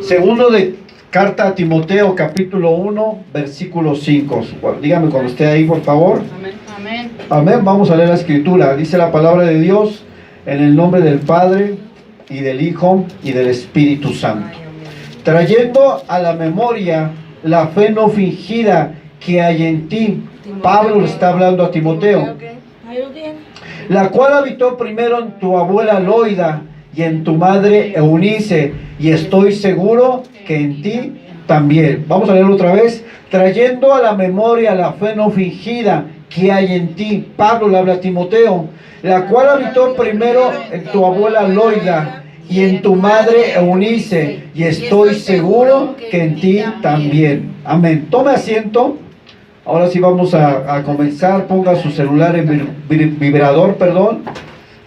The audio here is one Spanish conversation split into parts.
Segundo de carta a Timoteo, capítulo 1, versículo 5. Dígame cuando esté ahí, por favor. Amén. Amén. Amén. Vamos a leer la escritura. Dice la palabra de Dios en el nombre del Padre y del Hijo y del Espíritu Santo. Trayendo a la memoria la fe no fingida que hay en ti. Pablo le está hablando a Timoteo. La cual habitó primero en tu abuela Loida y en tu madre Eunice, y estoy seguro que en ti también. Vamos a leerlo otra vez. Trayendo a la memoria la fe no fingida que hay en ti. Pablo le habla a Timoteo. La cual habitó primero en tu abuela Loida y en tu madre Eunice, y estoy seguro que en ti también. Amén. Tome asiento. Ahora sí vamos a comenzar. Ponga su celular en vibrador,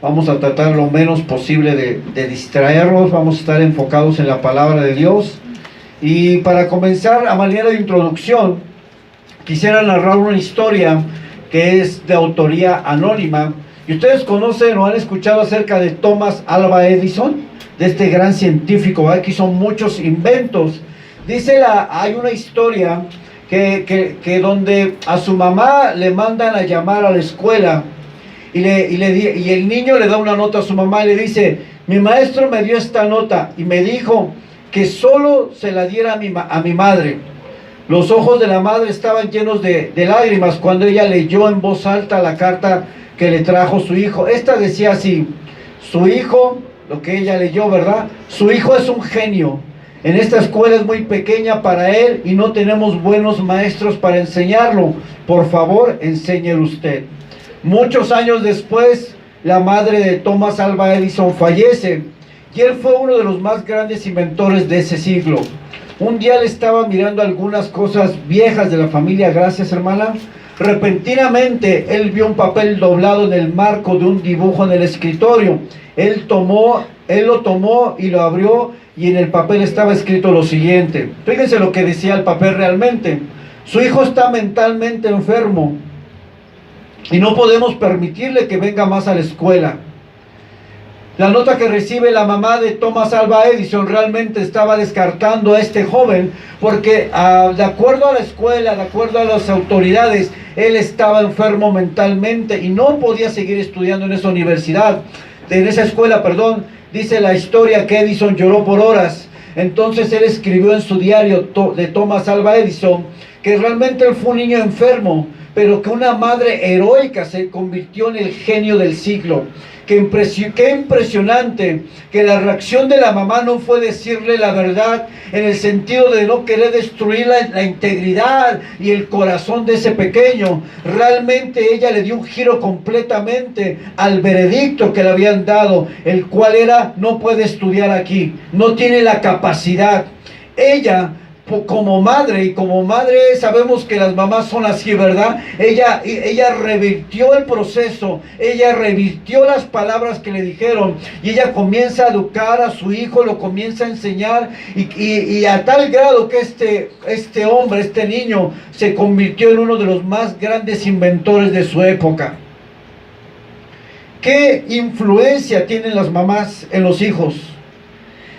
Vamos a tratar lo menos posible de distraernos. Vamos a estar enfocados en la palabra de Dios. Y para comenzar, a manera de introducción, quisiera narrar una historia que es de autoría anónima. ¿Y ustedes conocen o han escuchado acerca de Thomas Alva Edison? De este gran científico, ¿verdad? Que hizo muchos inventos. Hay una historia que donde a su mamá le mandan a llamar a la escuela y el niño le da una nota a su mamá y le dice: mi maestro me dio esta nota y me dijo que solo se la diera a mi madre. Los ojos de la madre estaban llenos de lágrimas cuando ella leyó en voz alta la carta que le trajo su hijo. Esta decía así: su hijo, lo que ella leyó, ¿verdad? Su hijo es un genio. En esta escuela es muy pequeña para él y no tenemos buenos maestros para enseñarlo. Por favor, enséñelo usted. Muchos años después, la madre de Thomas Alva Edison fallece y él fue uno de los más grandes inventores de ese siglo. Un día le estaba mirando algunas cosas viejas de la familia. Gracias, hermana. Repentinamente, él vio un papel doblado en el marco de un dibujo en el escritorio. Él lo tomó y lo abrió, y en el papel estaba escrito lo siguiente. Fíjense lo que decía el papel realmente: su hijo está mentalmente enfermo y no podemos permitirle que venga más a la escuela. La nota que recibe la mamá de Thomas Alva Edison realmente estaba descartando a este joven porque de acuerdo a la escuela, de acuerdo a las autoridades, él estaba enfermo mentalmente y no podía seguir estudiando en esa universidad, en esa escuela, Dice la historia que Edison lloró por horas. Entonces él escribió en su diario de Thomas Alva Edison que realmente él fue un niño enfermo, pero que una madre heroica se convirtió en el genio del siglo. Qué impresionante que la reacción de la mamá no fue decirle la verdad en el sentido de no querer destruir la integridad y el corazón de ese pequeño. Realmente ella le dio un giro completamente al veredicto que le habían dado, el cual era: no puede estudiar aquí, no tiene la capacidad. Ella, como madre, y como madre sabemos que las mamás son así, ¿verdad? Ella revirtió el proceso, ella revirtió las palabras que le dijeron, y ella comienza a educar a su hijo, lo comienza a enseñar, y a tal grado que este hombre, este niño, se convirtió en uno de los más grandes inventores de su época. ¿Qué influencia tienen las mamás en los hijos?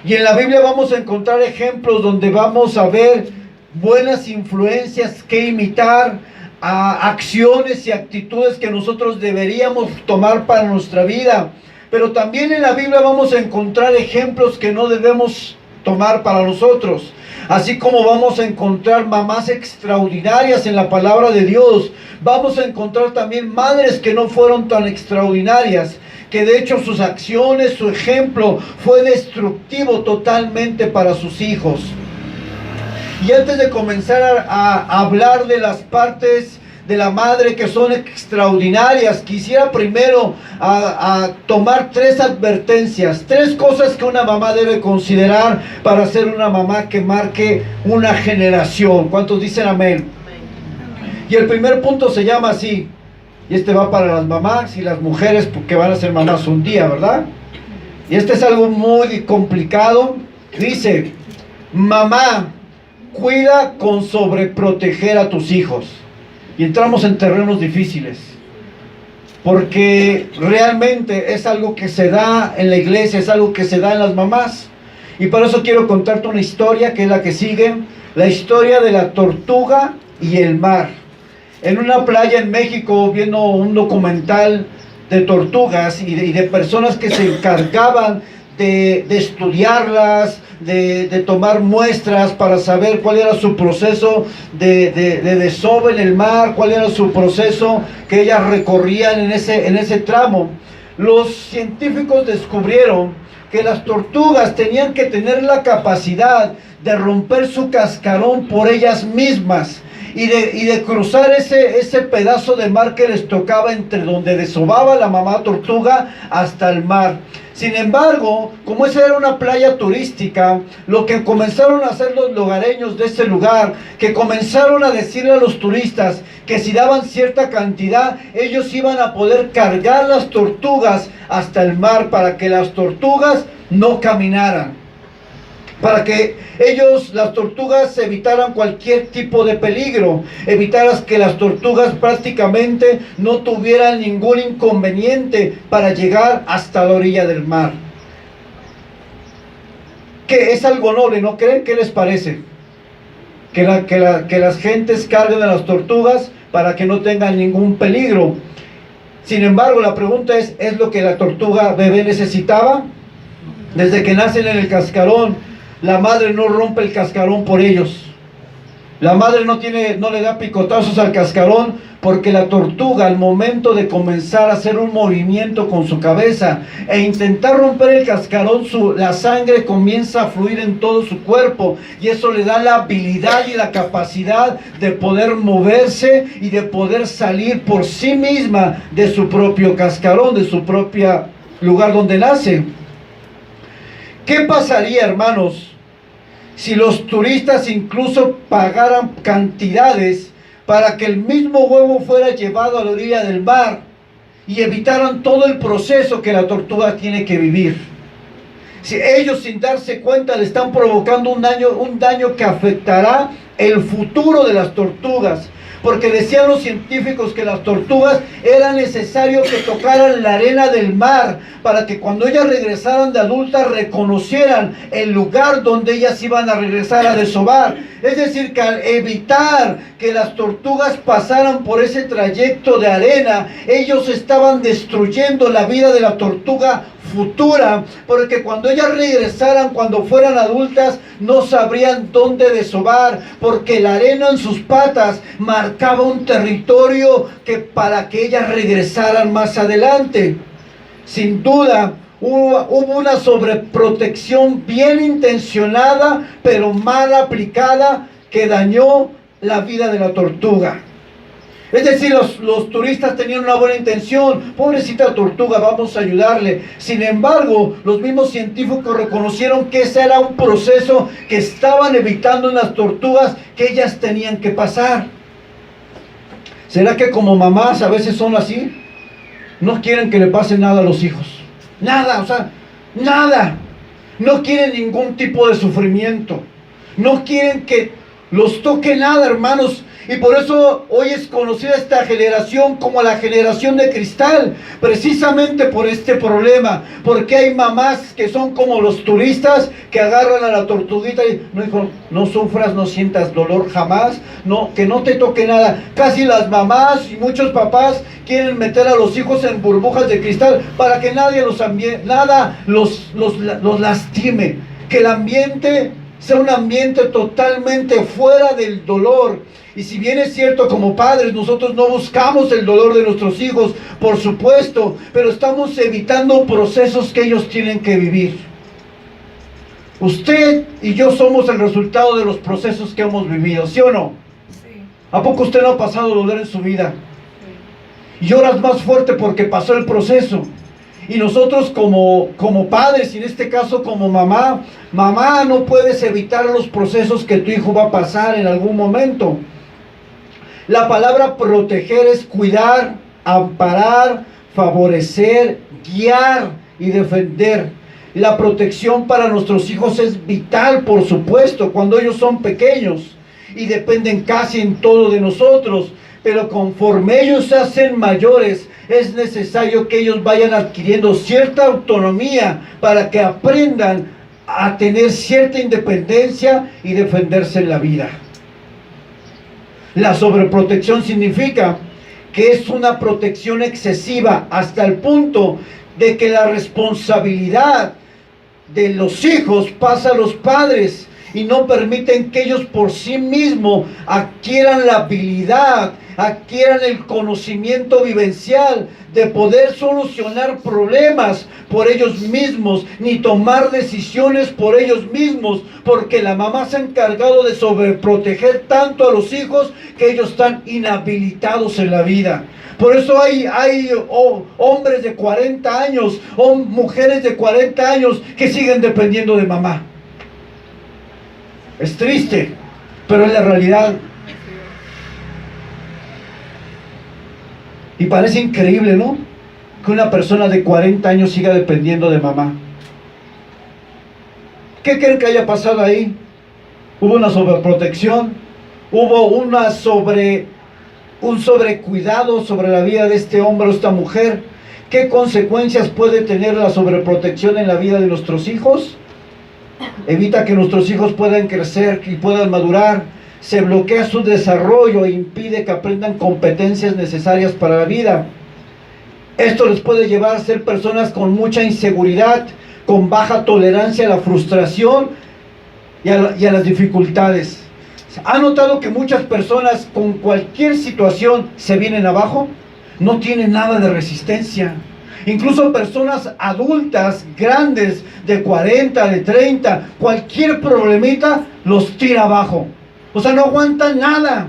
Y en la Biblia vamos a encontrar ejemplos donde vamos a ver buenas influencias que imitar, a acciones y actitudes que nosotros deberíamos tomar para nuestra vida. Pero también en la Biblia vamos a encontrar ejemplos que no debemos tomar para nosotros. Así como vamos a encontrar mamás extraordinarias en la palabra de Dios, vamos a encontrar también madres que no fueron tan extraordinarias, que de hecho sus acciones, su ejemplo fue destructivo totalmente para sus hijos. Y antes de comenzar a hablar de las partes de la madre que son extraordinarias, quisiera primero a tomar 3 advertencias, 3 cosas que una mamá debe considerar para ser una mamá que marque una generación. ¿Cuántos dicen amén? Y el primer punto se llama así, y este va para las mamás y las mujeres porque van a ser mamás un día, ¿verdad? Y este es algo muy complicado. Dice: mamá, cuida con sobreproteger a tus hijos. Y entramos en terrenos difíciles, porque realmente es algo que se da en la iglesia, es algo que se da en las mamás. Y por eso quiero contarte una historia que es la que sigue, la historia de la tortuga y el mar. En una playa en México, viendo un documental de tortugas y de personas que se encargaban de estudiarlas, de tomar muestras para saber cuál era su proceso de desove en el mar, cuál era su proceso que ellas recorrían en ese tramo. Los científicos descubrieron que las tortugas tenían que tener la capacidad de romper su cascarón por ellas mismas y de cruzar ese pedazo de mar que les tocaba entre donde desovaba la mamá tortuga hasta el mar. Sin embargo, como esa era una playa turística, lo que comenzaron a hacer los lugareños de ese lugar, que comenzaron a decirle a los turistas que si daban cierta cantidad, ellos iban a poder cargar las tortugas hasta el mar para que las tortugas no caminaran, para que las tortugas evitaran cualquier tipo de peligro, evitaras que las tortugas prácticamente no tuvieran ningún inconveniente para llegar hasta la orilla del mar. Que es algo noble, ¿no creen? ¿Qué les parece? Que las gentes carguen a las tortugas para que no tengan ningún peligro. Sin embargo, la pregunta ¿es lo que la tortuga bebé necesitaba? Desde que nacen en el cascarón, la madre no rompe el cascarón por ellos. La madre no le da picotazos al cascarón, porque la tortuga, al momento de comenzar a hacer un movimiento con su cabeza e intentar romper el cascarón, la sangre comienza a fluir en todo su cuerpo, y eso le da la habilidad y la capacidad de poder moverse y de poder salir por sí misma de su propio cascarón, de su propio lugar donde nace. ¿Qué pasaría, hermanos, si los turistas incluso pagaran cantidades para que el mismo huevo fuera llevado a la orilla del mar y evitaran todo el proceso que la tortuga tiene que vivir? Si ellos, sin darse cuenta, le están provocando un daño que afectará el futuro de las tortugas. Porque decían los científicos que las tortugas era necesario que tocaran la arena del mar para que cuando ellas regresaran de adultas reconocieran el lugar donde ellas iban a regresar a desovar. Es decir, que al evitar que las tortugas pasaran por ese trayecto de arena, ellos estaban destruyendo la vida de la tortuga futura, porque cuando ellas regresaran, cuando fueran adultas, no sabrían dónde desovar, porque la arena en sus patas marcaba un territorio que para que ellas regresaran más adelante. Sin duda hubo una sobreprotección bien intencionada, pero mal aplicada, que dañó la vida de la tortuga. Es decir, los turistas tenían una buena intención, pobrecita tortuga, vamos a ayudarle. Sin embargo, los mismos científicos reconocieron que ese era un proceso que estaban evitando en las tortugas, que ellas tenían que pasar. ¿Será que como mamás a veces son así? No quieren que le pase nada a los hijos. Nada, o sea, nada. No quieren ningún tipo de sufrimiento. No quieren que los toque nada, hermanos. Y por eso hoy es conocida esta generación como la generación de cristal, precisamente por este problema, porque hay mamás que son como los turistas que agarran a la tortuguita y no, hijo, no sufras, no sientas dolor jamás, no, que no te toque nada. Casi las mamás y muchos papás quieren meter a los hijos en burbujas de cristal para que nadie los lastime, que el ambiente sea un ambiente totalmente fuera del dolor. Y si bien es cierto, como padres nosotros no buscamos el dolor de nuestros hijos, por supuesto, pero estamos evitando procesos que ellos tienen que vivir. Usted y yo somos el resultado de los procesos que hemos vivido, ¿sí o no? Sí. ¿A poco usted no ha pasado dolor en su vida? Sí. Y lloras más fuerte porque pasó el proceso. Y nosotros como padres, y en este caso como mamá, no puedes evitar los procesos que tu hijo va a pasar en algún momento. La palabra proteger es cuidar, amparar, favorecer, guiar y defender. La protección para nuestros hijos es vital, por supuesto, cuando ellos son pequeños y dependen casi en todo de nosotros. Pero conforme ellos se hacen mayores, es necesario que ellos vayan adquiriendo cierta autonomía para que aprendan a tener cierta independencia y defenderse en la vida. La sobreprotección significa que es una protección excesiva hasta el punto de que la responsabilidad de los hijos pasa a los padres y no permiten que ellos por sí mismos adquieran la habilidad, adquieran el conocimiento vivencial de poder solucionar problemas por ellos mismos, ni tomar decisiones por ellos mismos, porque la mamá se ha encargado de sobreproteger tanto a los hijos que ellos están inhabilitados en la vida. Por eso hay hombres de 40 años o mujeres de 40 años que siguen dependiendo de mamá. Es triste, pero es la realidad. Y parece increíble, ¿no? Que una persona de 40 años siga dependiendo de mamá. ¿Qué creen que haya pasado ahí? Hubo una sobreprotección, hubo un sobrecuidado sobre la vida de este hombre o esta mujer. ¿Qué consecuencias puede tener la sobreprotección en la vida de nuestros hijos? Evita que nuestros hijos puedan crecer y puedan madurar. Se bloquea su desarrollo e impide que aprendan competencias necesarias para la vida. Esto les puede llevar a ser personas con mucha inseguridad, con baja tolerancia a la frustración y a las dificultades. ¿Ha notado que muchas personas con cualquier situación se vienen abajo? No tienen nada de resistencia. Incluso personas adultas, grandes, de 40, de 30, cualquier problemita los tira abajo. O sea, no aguantan nada.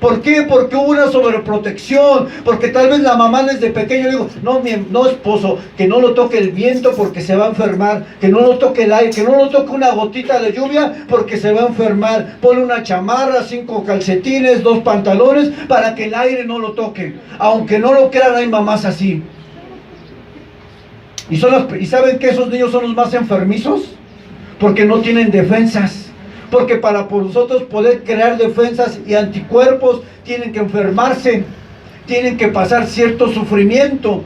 ¿Por qué? Porque hubo una sobreprotección, porque tal vez la mamá desde pequeño dijo, no esposo, que no lo toque el viento porque se va a enfermar, que no lo toque el aire, que no lo toque una gotita de lluvia porque se va a enfermar, ponle una chamarra, 5 calcetines, 2 pantalones para que el aire no lo toque. Aunque no lo crean, hay mamás así. ¿Y saben que esos niños son los más enfermizos? Porque no tienen defensas. Porque para nosotros poder crear defensas y anticuerpos tienen que enfermarse, tienen que pasar cierto sufrimiento.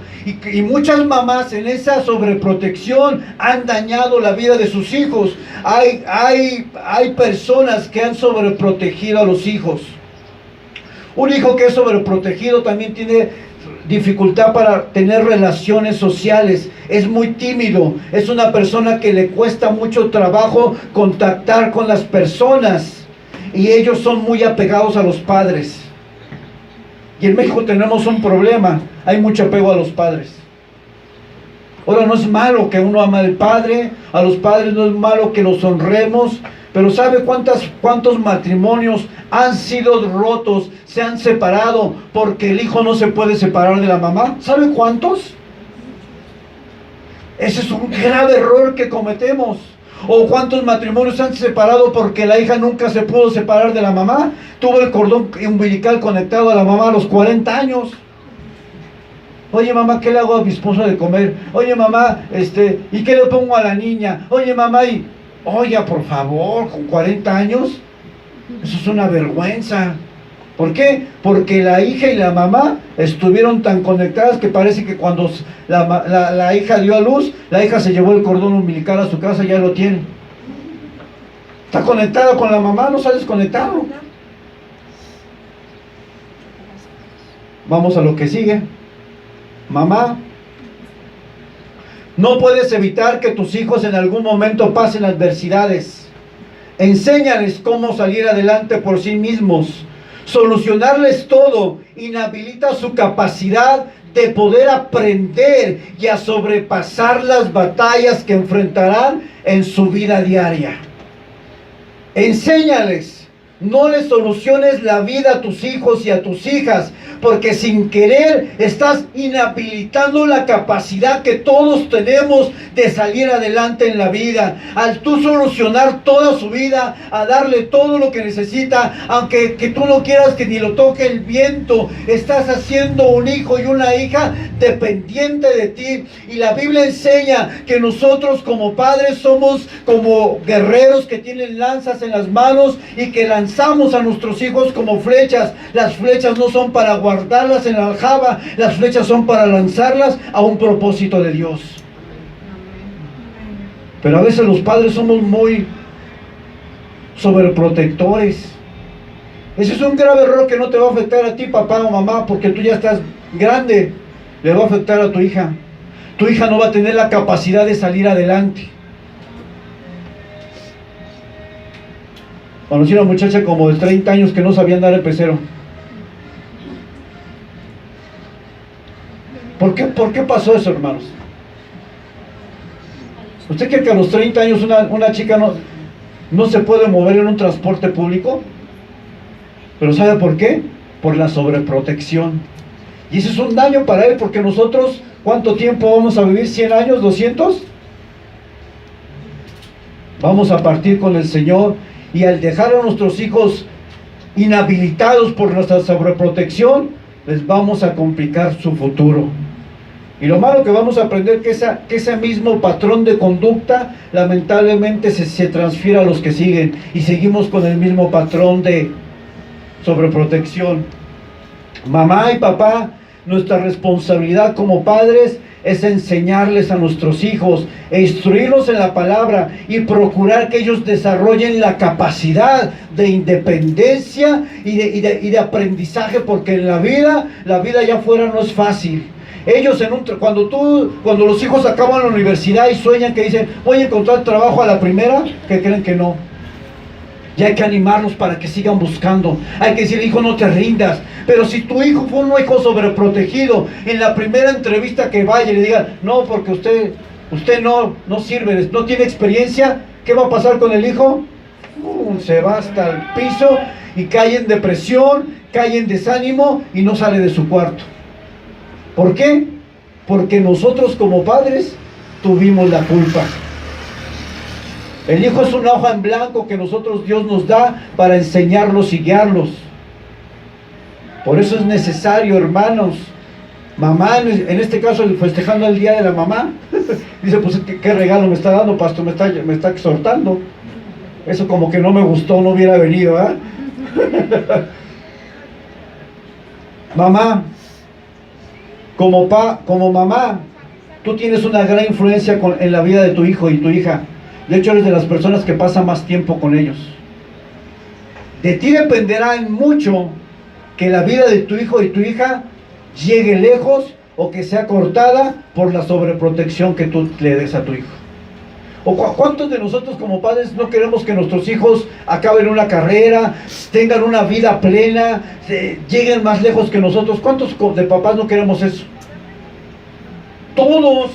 Y muchas mamás en esa sobreprotección han dañado la vida de sus hijos. Hay personas que han sobreprotegido a los hijos. Un hijo que es sobreprotegido también tiene dificultad para tener relaciones sociales, es muy tímido, es una persona que le cuesta mucho trabajo contactar con las personas y ellos son muy apegados a los padres. Y en México tenemos un problema, hay mucho apego a los padres. Ahora, no es malo que uno ama al padre, a los padres no es malo que los honremos, pero ¿sabe cuántos matrimonios han sido rotos, se han separado porque el hijo no se puede separar de la mamá? ¿Sabe cuántos? Ese es un grave error que cometemos. ¿O cuántos matrimonios se han separado porque la hija nunca se pudo separar de la mamá? Tuvo el cordón umbilical conectado a la mamá a los 40 años. Oye mamá, ¿qué le hago a mi esposo de comer? Oye mamá, ¿y qué le pongo a la niña? Oye mamá, oiga, por favor, con 40 años, eso es una vergüenza. ¿Por qué? Porque la hija y la mamá estuvieron tan conectadas que parece que cuando la hija dio a luz, la hija se llevó el cordón umbilical a su casa y ya lo tiene. Está conectada con la mamá, no se ha desconectado. Vamos a lo que sigue. Mamá, no puedes evitar que tus hijos en algún momento pasen adversidades. Enséñales cómo salir adelante por sí mismos. Solucionarles todo inhabilita su capacidad de poder aprender y a sobrepasar las batallas que enfrentarán en su vida diaria. Enséñales, no les soluciones la vida a tus hijos y a tus hijas, porque sin querer estás inhabilitando la capacidad que todos tenemos de salir adelante en la vida. Al tú solucionar toda su vida, a darle todo lo que necesita, aunque que tú no quieras que ni lo toque el viento, estás haciendo un hijo y una hija dependiente de ti. Y la Biblia enseña que nosotros como padres somos como guerreros que tienen lanzas en las manos y que lanzamos a nuestros hijos como flechas. Las flechas no son para guardarlas en la aljaba, las flechas son para lanzarlas a un propósito de Dios. Pero a veces los padres somos muy sobreprotectores. Ese es un grave error que no te va a afectar a ti, papá o mamá, porque tú ya estás grande. Le va a afectar a tu hija. Tu hija no va a tener la capacidad de salir adelante. Conocí a una muchacha como de 30 años que no sabía andar el pecero. ¿Por qué pasó eso, hermanos? ¿Usted cree que a los 30 años una chica no se puede mover en un transporte público? ¿Pero sabe por qué? Por la sobreprotección. Y eso es un daño para él, porque nosotros, ¿cuánto tiempo vamos a vivir? ¿100 años? ¿200? Vamos a partir con el Señor, y al dejar a nuestros hijos inhabilitados por nuestra sobreprotección, les vamos a complicar su futuro. Y lo malo que vamos a aprender que ese mismo patrón de conducta lamentablemente se transfiere a los que siguen, y seguimos con el mismo patrón de sobreprotección. Mamá y papá, nuestra responsabilidad como padres es enseñarles a nuestros hijos e instruirlos en la palabra, y procurar que ellos desarrollen la capacidad de independencia y de aprendizaje, porque en la vida allá afuera no es fácil. Ellos cuando los hijos acaban la universidad y sueñan que dicen, voy a encontrar trabajo a la primera, que creen que no. Y hay que animarlos para que sigan buscando. Hay que decir, hijo, no te rindas. Pero si tu hijo fue un hijo sobreprotegido, en la primera entrevista que vaya y le diga, no, porque usted no sirve, no tiene experiencia, ¿qué va a pasar con el hijo? Se va hasta el piso y cae en depresión, cae en desánimo y no sale de su cuarto. ¿Por qué? Porque nosotros como padres tuvimos la culpa. El hijo es una hoja en blanco que Dios nos da para enseñarlos y guiarlos. Por eso es necesario, hermanos. Mamá, en este caso festejando el día de la mamá, dice, pues ¿qué regalo me está dando, pastor? Me está exhortando. Eso como que no me gustó, no hubiera venido, ¿eh? Mamá, como mamá, tú tienes una gran influencia en la vida de tu hijo y tu hija. De hecho, eres de las personas que pasan más tiempo con ellos. De ti dependerá en mucho que la vida de tu hijo y tu hija llegue lejos, o que sea cortada por la sobreprotección que tú le des a tu hijo. ¿O cuántos de nosotros como padres no queremos que nuestros hijos acaben una carrera, tengan una vida plena, lleguen más lejos que nosotros? ¿Cuántos de papás no queremos eso? Todos.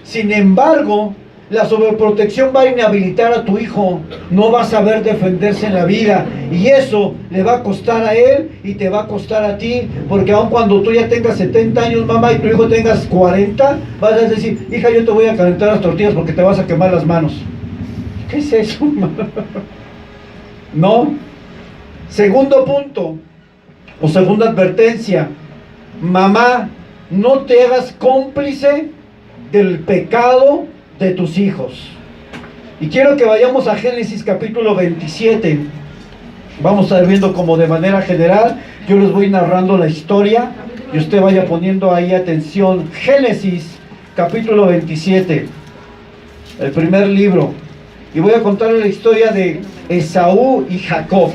Sin embargo, la sobreprotección va a inhabilitar a tu hijo. No va a saber defenderse en la vida, y eso le va a costar a él y te va a costar a ti, porque aun cuando tú ya tengas 70 años, mamá, y tu hijo tengas 40, vas a decir, hija, yo te voy a calentar las tortillas porque te vas a quemar las manos. ¿Qué es eso? No. Segundo punto, o segunda advertencia: mamá, no te hagas cómplice del pecado de tus hijos. Y quiero que vayamos a Génesis capítulo 27. Vamos a ir viendo como de manera general. Yo les voy narrando la historia y usted vaya poniendo ahí atención. Génesis capítulo 27, el primer libro. Y voy a contarle la historia de Esaú y Jacob.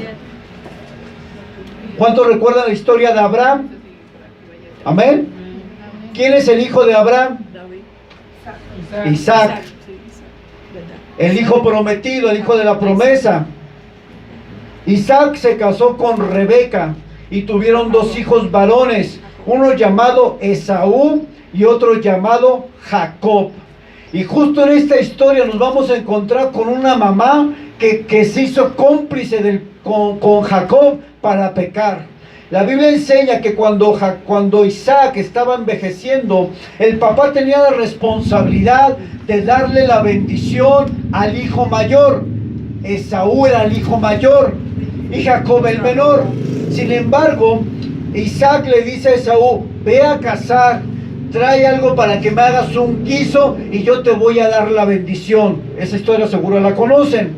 ¿Cuántos recuerdan la historia de Abraham? Amén. ¿Quién es el hijo de Abraham? Isaac, el hijo prometido, el hijo de la promesa. Isaac se casó con Rebeca y tuvieron dos hijos varones, uno llamado Esaú y otro llamado Jacob. Y justo en esta historia nos vamos a encontrar con una mamá que se hizo cómplice con Jacob para pecar. La Biblia enseña que cuando Isaac estaba envejeciendo, el papá tenía la responsabilidad de darle la bendición al hijo mayor. Esaú era el hijo mayor y Jacob el menor. Sin embargo, Isaac le dice a Esaú, ve a cazar, trae algo para que me hagas un guiso y yo te voy a dar la bendición. Esa historia seguro la conocen.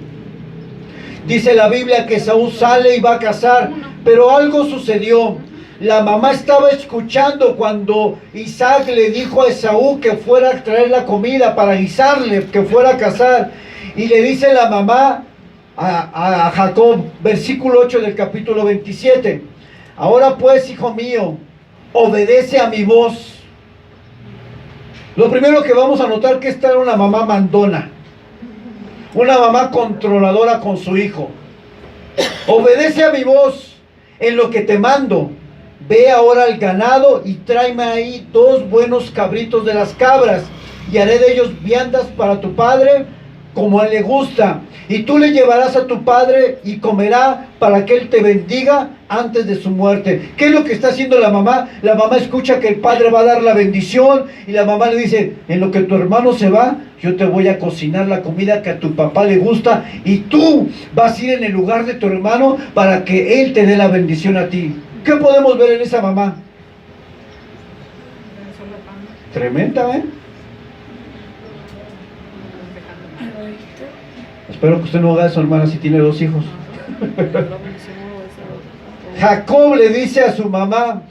Dice la Biblia que Esaú sale y va a cazar, pero algo sucedió. La mamá estaba escuchando cuando Isaac le dijo a Esaú que fuera a traer la comida para guisarle, que fuera a cazar. Y le dice la mamá a Jacob, versículo 8 del capítulo 27. Ahora pues, hijo mío, obedece a mi voz. Lo primero que vamos a notar que esta era una mamá mandona, una mamá controladora con su hijo. Obedece a mi voz en lo que te mando. Ve ahora al ganado y tráeme ahí 2 buenos cabritos de las cabras, y haré de ellos viandas para tu padre, como a él le gusta. Y tú le llevarás a tu padre y comerá para que él te bendiga antes de su muerte. ¿Qué es lo que está haciendo la mamá? La mamá escucha que el padre va a dar la bendición, y la mamá le dice, en lo que tu hermano se va, yo te voy a cocinar la comida que a tu papá le gusta, y tú vas a ir en el lugar de tu hermano para que él te dé la bendición a ti. ¿Qué podemos ver en esa mamá? Tremenda, ¿eh? Espero que usted no haga eso, hermana, si tiene 2 hijos. Jacob le dice a su mamá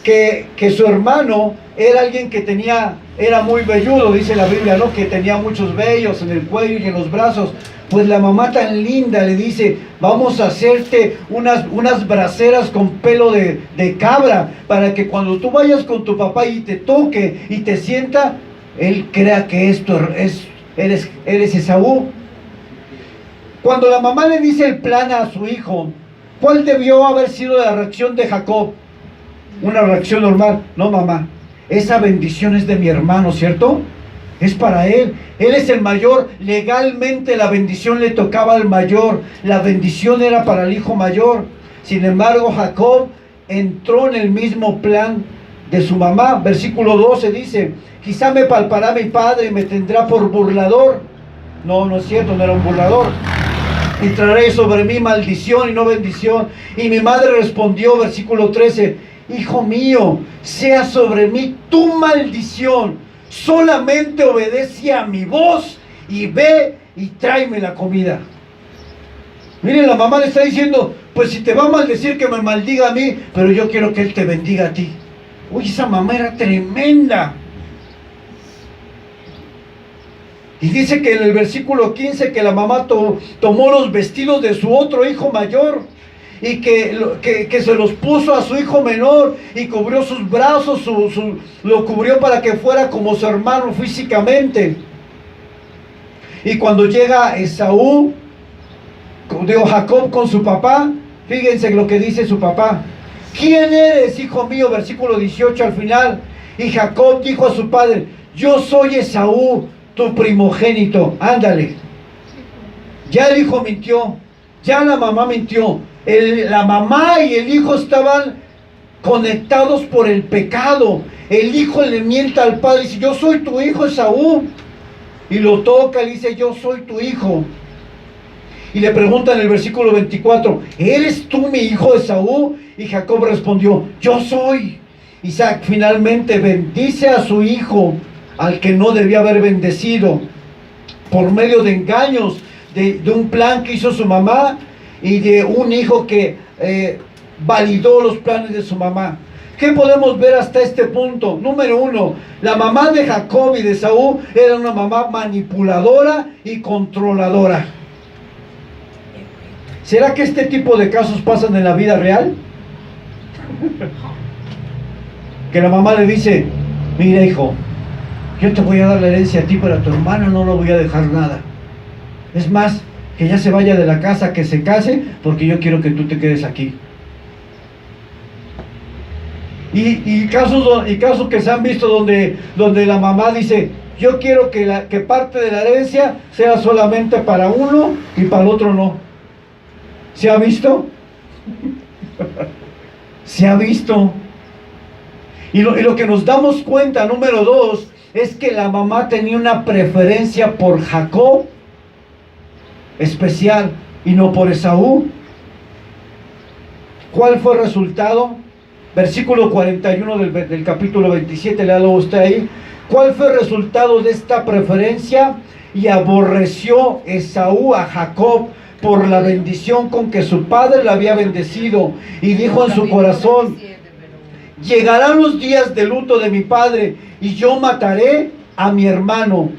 que su hermano era alguien que era muy velludo, dice la Biblia, ¿no? Que tenía muchos vellos en el cuello y en los brazos. Pues la mamá tan linda le dice, vamos a hacerte unas braseras con pelo de cabra, para que cuando tú vayas con tu papá y te toque y te sienta, él crea que eres Esaú. Cuando la mamá le dice el plan a su hijo, ¿cuál debió haber sido la reacción de Jacob? Una reacción normal. No, mamá, esa bendición es de mi hermano, ¿cierto? Es para él. Él es el mayor. Legalmente la bendición le tocaba al mayor. La bendición era para el hijo mayor. Sin embargo, Jacob entró en el mismo plan de su mamá. Versículo 12 dice, quizá me palpará mi padre y me tendrá por burlador. No, no es cierto, no era un burlador. Y traeré sobre mí maldición y no bendición. Y mi madre respondió, versículo 13, hijo mío, sea sobre mí tu maldición. Solamente obedece a mi voz y ve y tráeme la comida. Miren, la mamá le está diciendo, pues si te va a maldecir, que me maldiga a mí, pero yo quiero que él te bendiga a ti. Uy, esa mamá era tremenda. Y dice que en el versículo 15 que la mamá tomó los vestidos de su otro hijo mayor y que se los puso a su hijo menor y cubrió sus brazos, lo cubrió para que fuera como su hermano físicamente. Y cuando llega Jacob con su papá, fíjense lo que dice su papá. ¿Quién eres, hijo mío? Versículo 18 al final. Y Jacob dijo a su padre, yo soy Esaú, tu primogénito. Ándale. Ya el hijo mintió, ya la mamá mintió. La mamá y el hijo estaban conectados por el pecado. El hijo le miente al padre y dice, yo soy tu hijo Esaú. Y lo toca y dice, yo soy tu hijo. Y le pregunta en el versículo 24, ¿eres tú mi hijo Esaú? Y Jacob respondió, yo soy. Isaac finalmente bendice a su hijo, al que no debía haber bendecido, por medio de engaños, de un plan que hizo su mamá y de un hijo que validó los planes de su mamá. ¿Qué podemos ver hasta este punto? Número 1, la mamá de Jacob y de Esaú era una mamá manipuladora y controladora. ¿Será que este tipo de casos pasan en la vida real? Que la mamá le dice, mira hijo, yo te voy a dar la herencia a ti, pero a tu hermana no lo voy a dejar nada. Es más, que ya se vaya de la casa, que se case, porque yo quiero que tú te quedes aquí. Y casos que se han visto donde la mamá dice, yo quiero que parte de la herencia sea solamente para uno y para el otro no. ¿Se ha visto? Se ha visto. Y lo que nos damos cuenta, número 2, es que la mamá tenía una preferencia por Jacob especial y no por Esaú. ¿Cuál fue el resultado? Versículo 41 del capítulo 27, léalo usted ahí. ¿Cuál fue el resultado de esta preferencia? Y aborreció Esaú a Jacob por la bendición con que su padre la había bendecido, y dijo en su corazón: llegarán los días de luto de mi padre y yo mataré a mi hermano.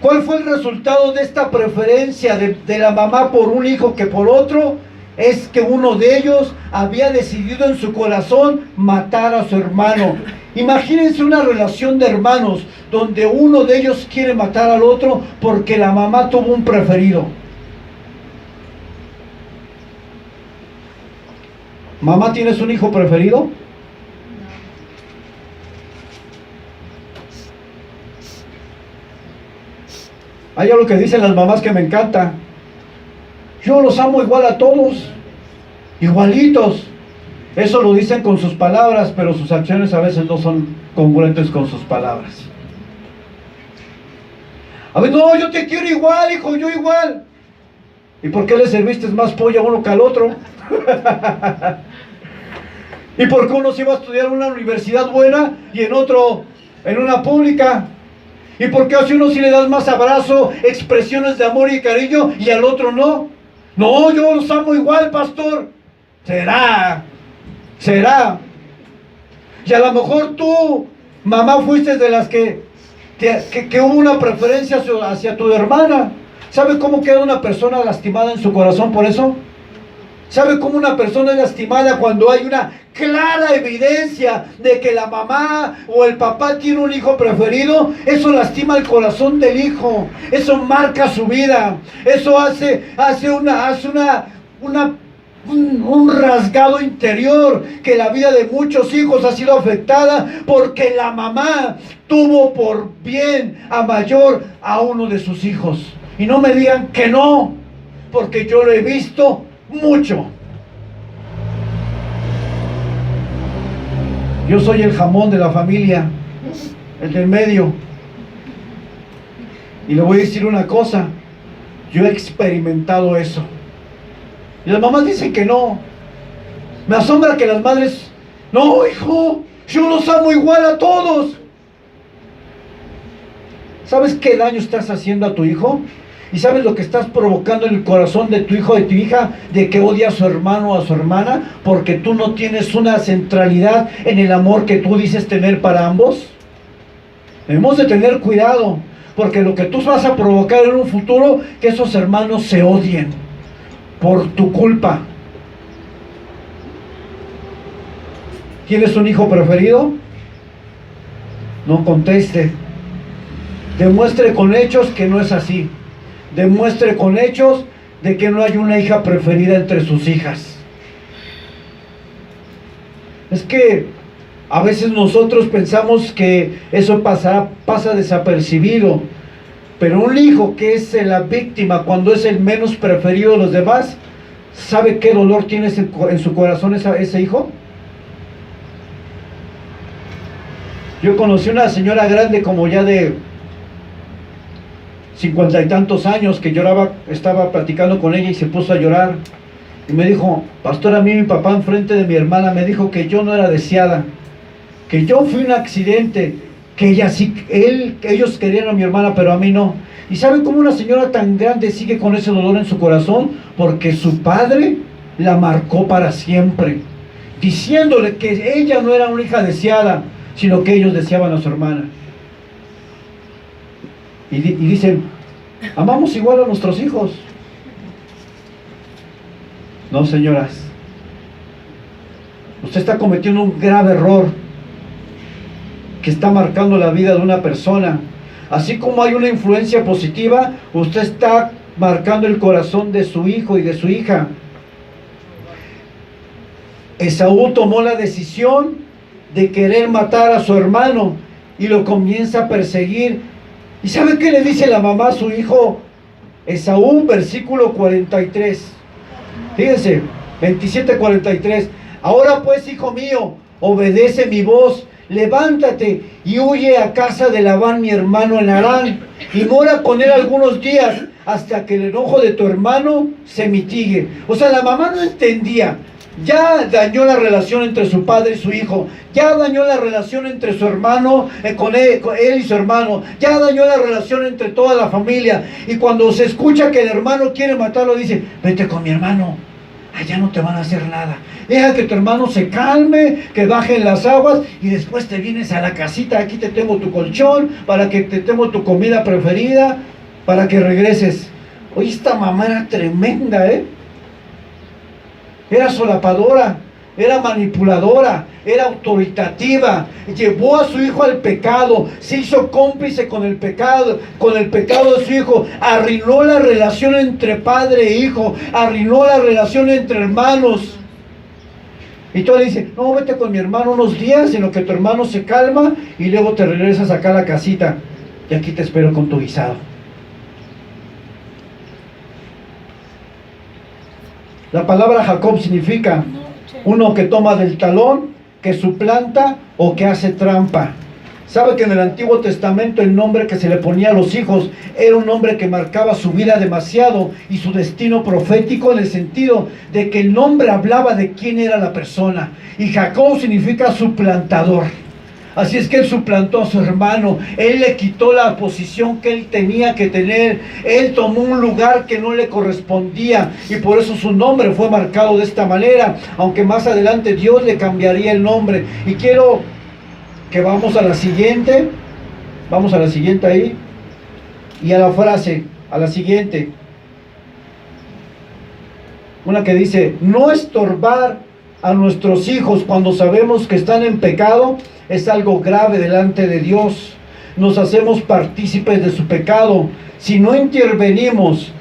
¿Cuál fue el resultado de esta preferencia de la mamá por un hijo que por otro? Es que uno de ellos había decidido en su corazón matar a su hermano. Imagínense una relación de hermanos donde uno de ellos quiere matar al otro porque la mamá tuvo un preferido. ¿Mamá, tienes un hijo preferido? Hay algo que dicen las mamás que me encanta: yo los amo igual a todos, igualitos. Eso lo dicen con sus palabras, pero sus acciones a veces no son congruentes con sus palabras. A ver, no, yo te quiero igual, hijo, yo igual. ¿Y por qué le serviste más pollo a uno que al otro? ¿Y por qué uno se iba a estudiar en una universidad buena y en otro en una pública? ¿Y por qué a uno sí le das más abrazo, expresiones de amor y cariño y al otro no? No, yo los amo igual, pastor. ¿Será? Y a lo mejor tú, mamá, fuiste de las que hubo una preferencia hacia tu hermana. ¿Sabe cómo queda una persona lastimada en su corazón por eso? ¿Sabe cómo una persona es lastimada cuando hay una clara evidencia de que la mamá o el papá tiene un hijo preferido? Eso lastima el corazón del hijo, eso marca su vida, eso hace un rasgado interior, que la vida de muchos hijos ha sido afectada porque la mamá tuvo por bien a mayor a uno de sus hijos. Y no me digan que no, porque yo lo he visto mucho. Yo soy el jamón de la familia, el del medio. Y le voy a decir una cosa: yo he experimentado eso. Y las mamás dicen que no. Me asombra que las madres: no, hijo, yo los amo igual a todos. ¿Sabes qué daño estás haciendo a tu hijo? ¿Y sabes lo que estás provocando en el corazón de tu hijo o de tu hija? De que odia a su hermano o a su hermana porque tú no tienes una centralidad en el amor que tú dices tener para ambos. Debemos de tener cuidado, porque lo que tú vas a provocar en un futuro, que esos hermanos se odien por tu culpa. ¿Tienes un hijo preferido? No conteste. Demuestre con hechos que no es así. Demuestre con hechos de que no hay una hija preferida entre sus hijas. Es que a veces nosotros pensamos que eso pasa desapercibido, pero un hijo que es la víctima cuando es el menos preferido de los demás, ¿sabe qué dolor tiene en su corazón ese hijo? Yo conocí una señora grande, como ya de 50 y tantos años, que lloraba. Estaba platicando con ella y se puso a llorar y me dijo: pastor, a mí mi papá enfrente de mi hermana me dijo que yo no era deseada, que yo fui un accidente, que ellos querían a mi hermana pero a mí no. ¿Y saben cómo una señora tan grande sigue con ese dolor en su corazón? Porque su padre la marcó para siempre, diciéndole que ella no era una hija deseada, sino que ellos deseaban a su hermana. Y dicen: amamos igual a nuestros hijos. No, señoras, usted está cometiendo un grave error que está marcando la vida de una persona. Así como hay una influencia positiva, usted está marcando el corazón de su hijo y de su hija. Esaú tomó la decisión de querer matar a su hermano y lo comienza a perseguir. ¿Y sabe qué le dice la mamá a su hijo Esaú? Versículo 43. Fíjense, 27:43. Ahora pues, hijo mío, obedece mi voz, levántate y huye a casa de Labán mi hermano en Harán, y mora con él algunos días hasta que el enojo de tu hermano se mitigue. O sea, la mamá no entendía Ya dañó la relación entre su padre y su hijo. Ya dañó la relación entre su hermano, con él y su hermano. Ya dañó la relación entre toda la familia. Y cuando se escucha que el hermano quiere matarlo, dice: vete con mi hermano, allá no te van a hacer nada. Deja que tu hermano se calme, que bajen las aguas, y después te vienes a la casita. Aquí te tengo tu colchón, para que te tengo tu comida preferida, para que regreses. Oye, esta mamá era tremenda, Era solapadora, era manipuladora, era autoritativa, llevó a su hijo al pecado, se hizo cómplice con el pecado de su hijo, arruinó la relación entre padre e hijo, arruinó la relación entre hermanos. Y tú le dices: no, vete con mi hermano unos días en lo que tu hermano se calma, y luego te regresas acá a la casita, y aquí te espero con tu guisado. La palabra Jacob significa uno que toma del talón, que suplanta o que hace trampa. ¿Sabe que en el Antiguo Testamento el nombre que se le ponía a los hijos era un nombre que marcaba su vida demasiado y su destino profético, en el sentido de que el nombre hablaba de quién era la persona? Y Jacob significa suplantador. Así es que él suplantó a su hermano, él le quitó la posición que él tenía que tener, él tomó un lugar que no le correspondía, y por eso su nombre fue marcado de esta manera, aunque más adelante Dios le cambiaría el nombre. Y quiero que vamos a la siguiente ahí, y a la frase, a la siguiente, una que dice: no estorbar a nuestros hijos cuando sabemos que están en pecado es algo grave delante de Dios. Nos hacemos partícipes de su pecado. Si no intervenimos,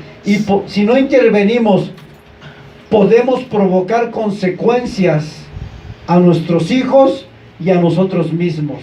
podemos provocar consecuencias a nuestros hijos y a nosotros mismos.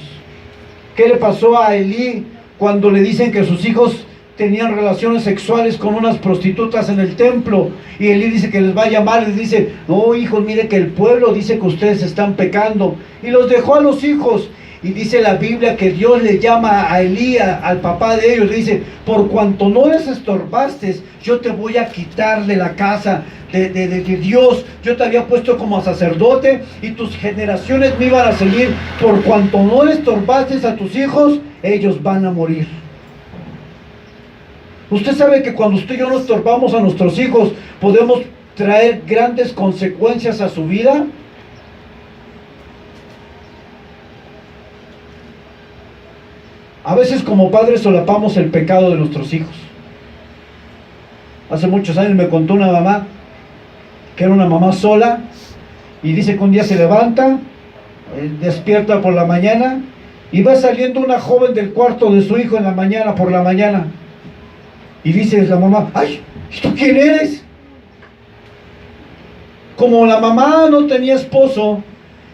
¿Qué le pasó a Elí cuando le dicen que sus hijos tenían relaciones sexuales con unas prostitutas en el templo? Y Elí dice que les va a llamar, les dice: no, hijos, mire que el pueblo dice que ustedes están pecando. Y los dejó a los hijos. Y dice la Biblia que Dios le llama a Elí, al papá de ellos, le dice: por cuanto no les estorbaste, yo te voy a quitar de la casa de Dios. Yo te había puesto como sacerdote y tus generaciones me iban a seguir. Por cuanto no le estorbaste a tus hijos, ellos van a morir. Usted sabe que cuando usted y yo nos estorbamos a nuestros hijos, podemos traer grandes consecuencias a su vida. A veces como padres solapamos el pecado de nuestros hijos. Hace muchos años me contó una mamá que era una mamá sola, y dice que un día se levanta, despierta por la mañana, y va saliendo una joven del cuarto de su hijo en la mañana, por la mañana. Y dice la mamá: ay, ¿tú quién eres? Como la mamá no tenía esposo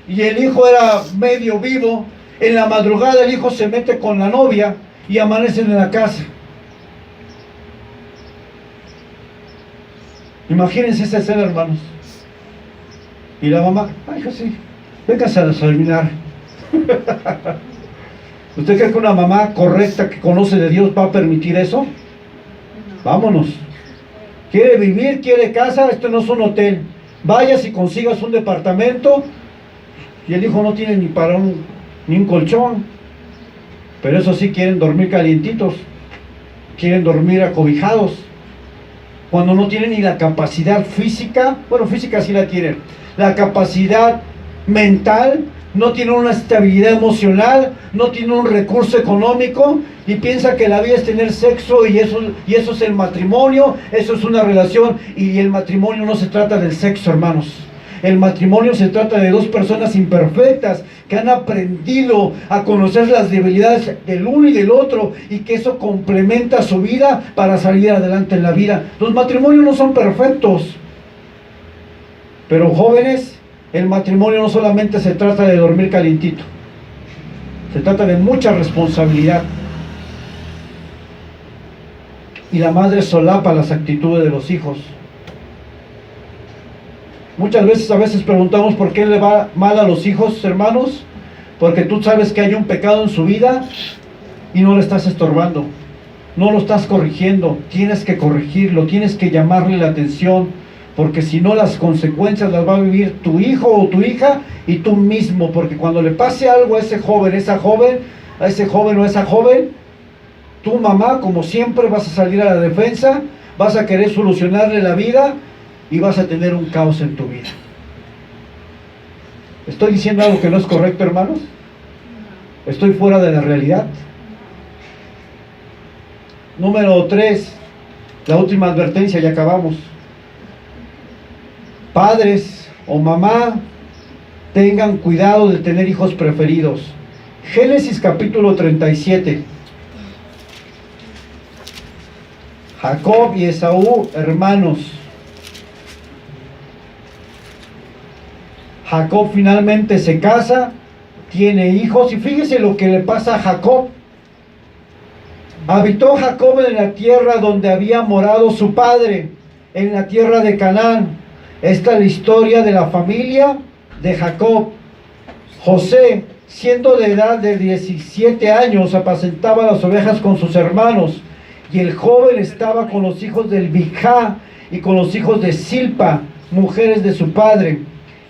y el hijo era medio vivo, en la madrugada el hijo se mete con la novia y amanecen en la casa. Imagínense esa escena, hermanos. Y la mamá: ay, hijo, sí, véngase a desayunar. ¿Usted cree que una mamá correcta que conoce de Dios va a permitir eso? Vámonos. ¿Quiere vivir? ¿Quiere casa? Esto no es un hotel. Vayas y consigas un departamento. Y el hijo no tiene ni un colchón. Pero eso sí, quieren dormir calientitos. Quieren dormir acobijados. Cuando no tienen ni la capacidad física. Bueno, física sí la tienen. La capacidad mental. No tienen una estabilidad emocional, no tienen un recurso económico, y piensa que la vida es tener sexo, y eso es el matrimonio, eso es una relación. Y el matrimonio no se trata del sexo, hermanos. El matrimonio se trata de dos personas imperfectas que han aprendido a conocer las debilidades del uno y del otro, y que eso complementa su vida para salir adelante en la vida. Los matrimonios no son perfectos, pero jóvenes, el matrimonio no solamente se trata de dormir calientito, se trata de mucha responsabilidad. Y la madre solapa las actitudes de los hijos. Muchas veces preguntamos por qué le va mal a los hijos, hermanos. Porque tú sabes que hay un pecado en su vida y no le estás estorbando, no lo estás corrigiendo. Tienes que corregirlo, tienes que llamarle la atención, porque si no las consecuencias las va a vivir tu hijo o tu hija y tú mismo, porque cuando le pase algo a ese joven, a ese joven o esa joven, tu mamá, como siempre, vas a salir a la defensa, vas a querer solucionarle la vida y vas a tener un caos en tu vida. ¿Estoy diciendo algo que no es correcto, hermanos? ¿Estoy fuera de la realidad? Número 3, la última advertencia, ya acabamos. Padres o mamá, tengan cuidado de tener hijos preferidos. Génesis capítulo 37. Jacob y Esaú, hermanos. Jacob finalmente se casa, tiene hijos, y fíjese lo que le pasa a Jacob. Habitó Jacob en la tierra donde había morado su padre, en la tierra de Canaán. Esta es la historia de la familia de Jacob. José, siendo de edad de 17 años, apacentaba las ovejas con sus hermanos, y el joven estaba con los hijos del Bijá y con los hijos de Silpa, mujeres de su padre.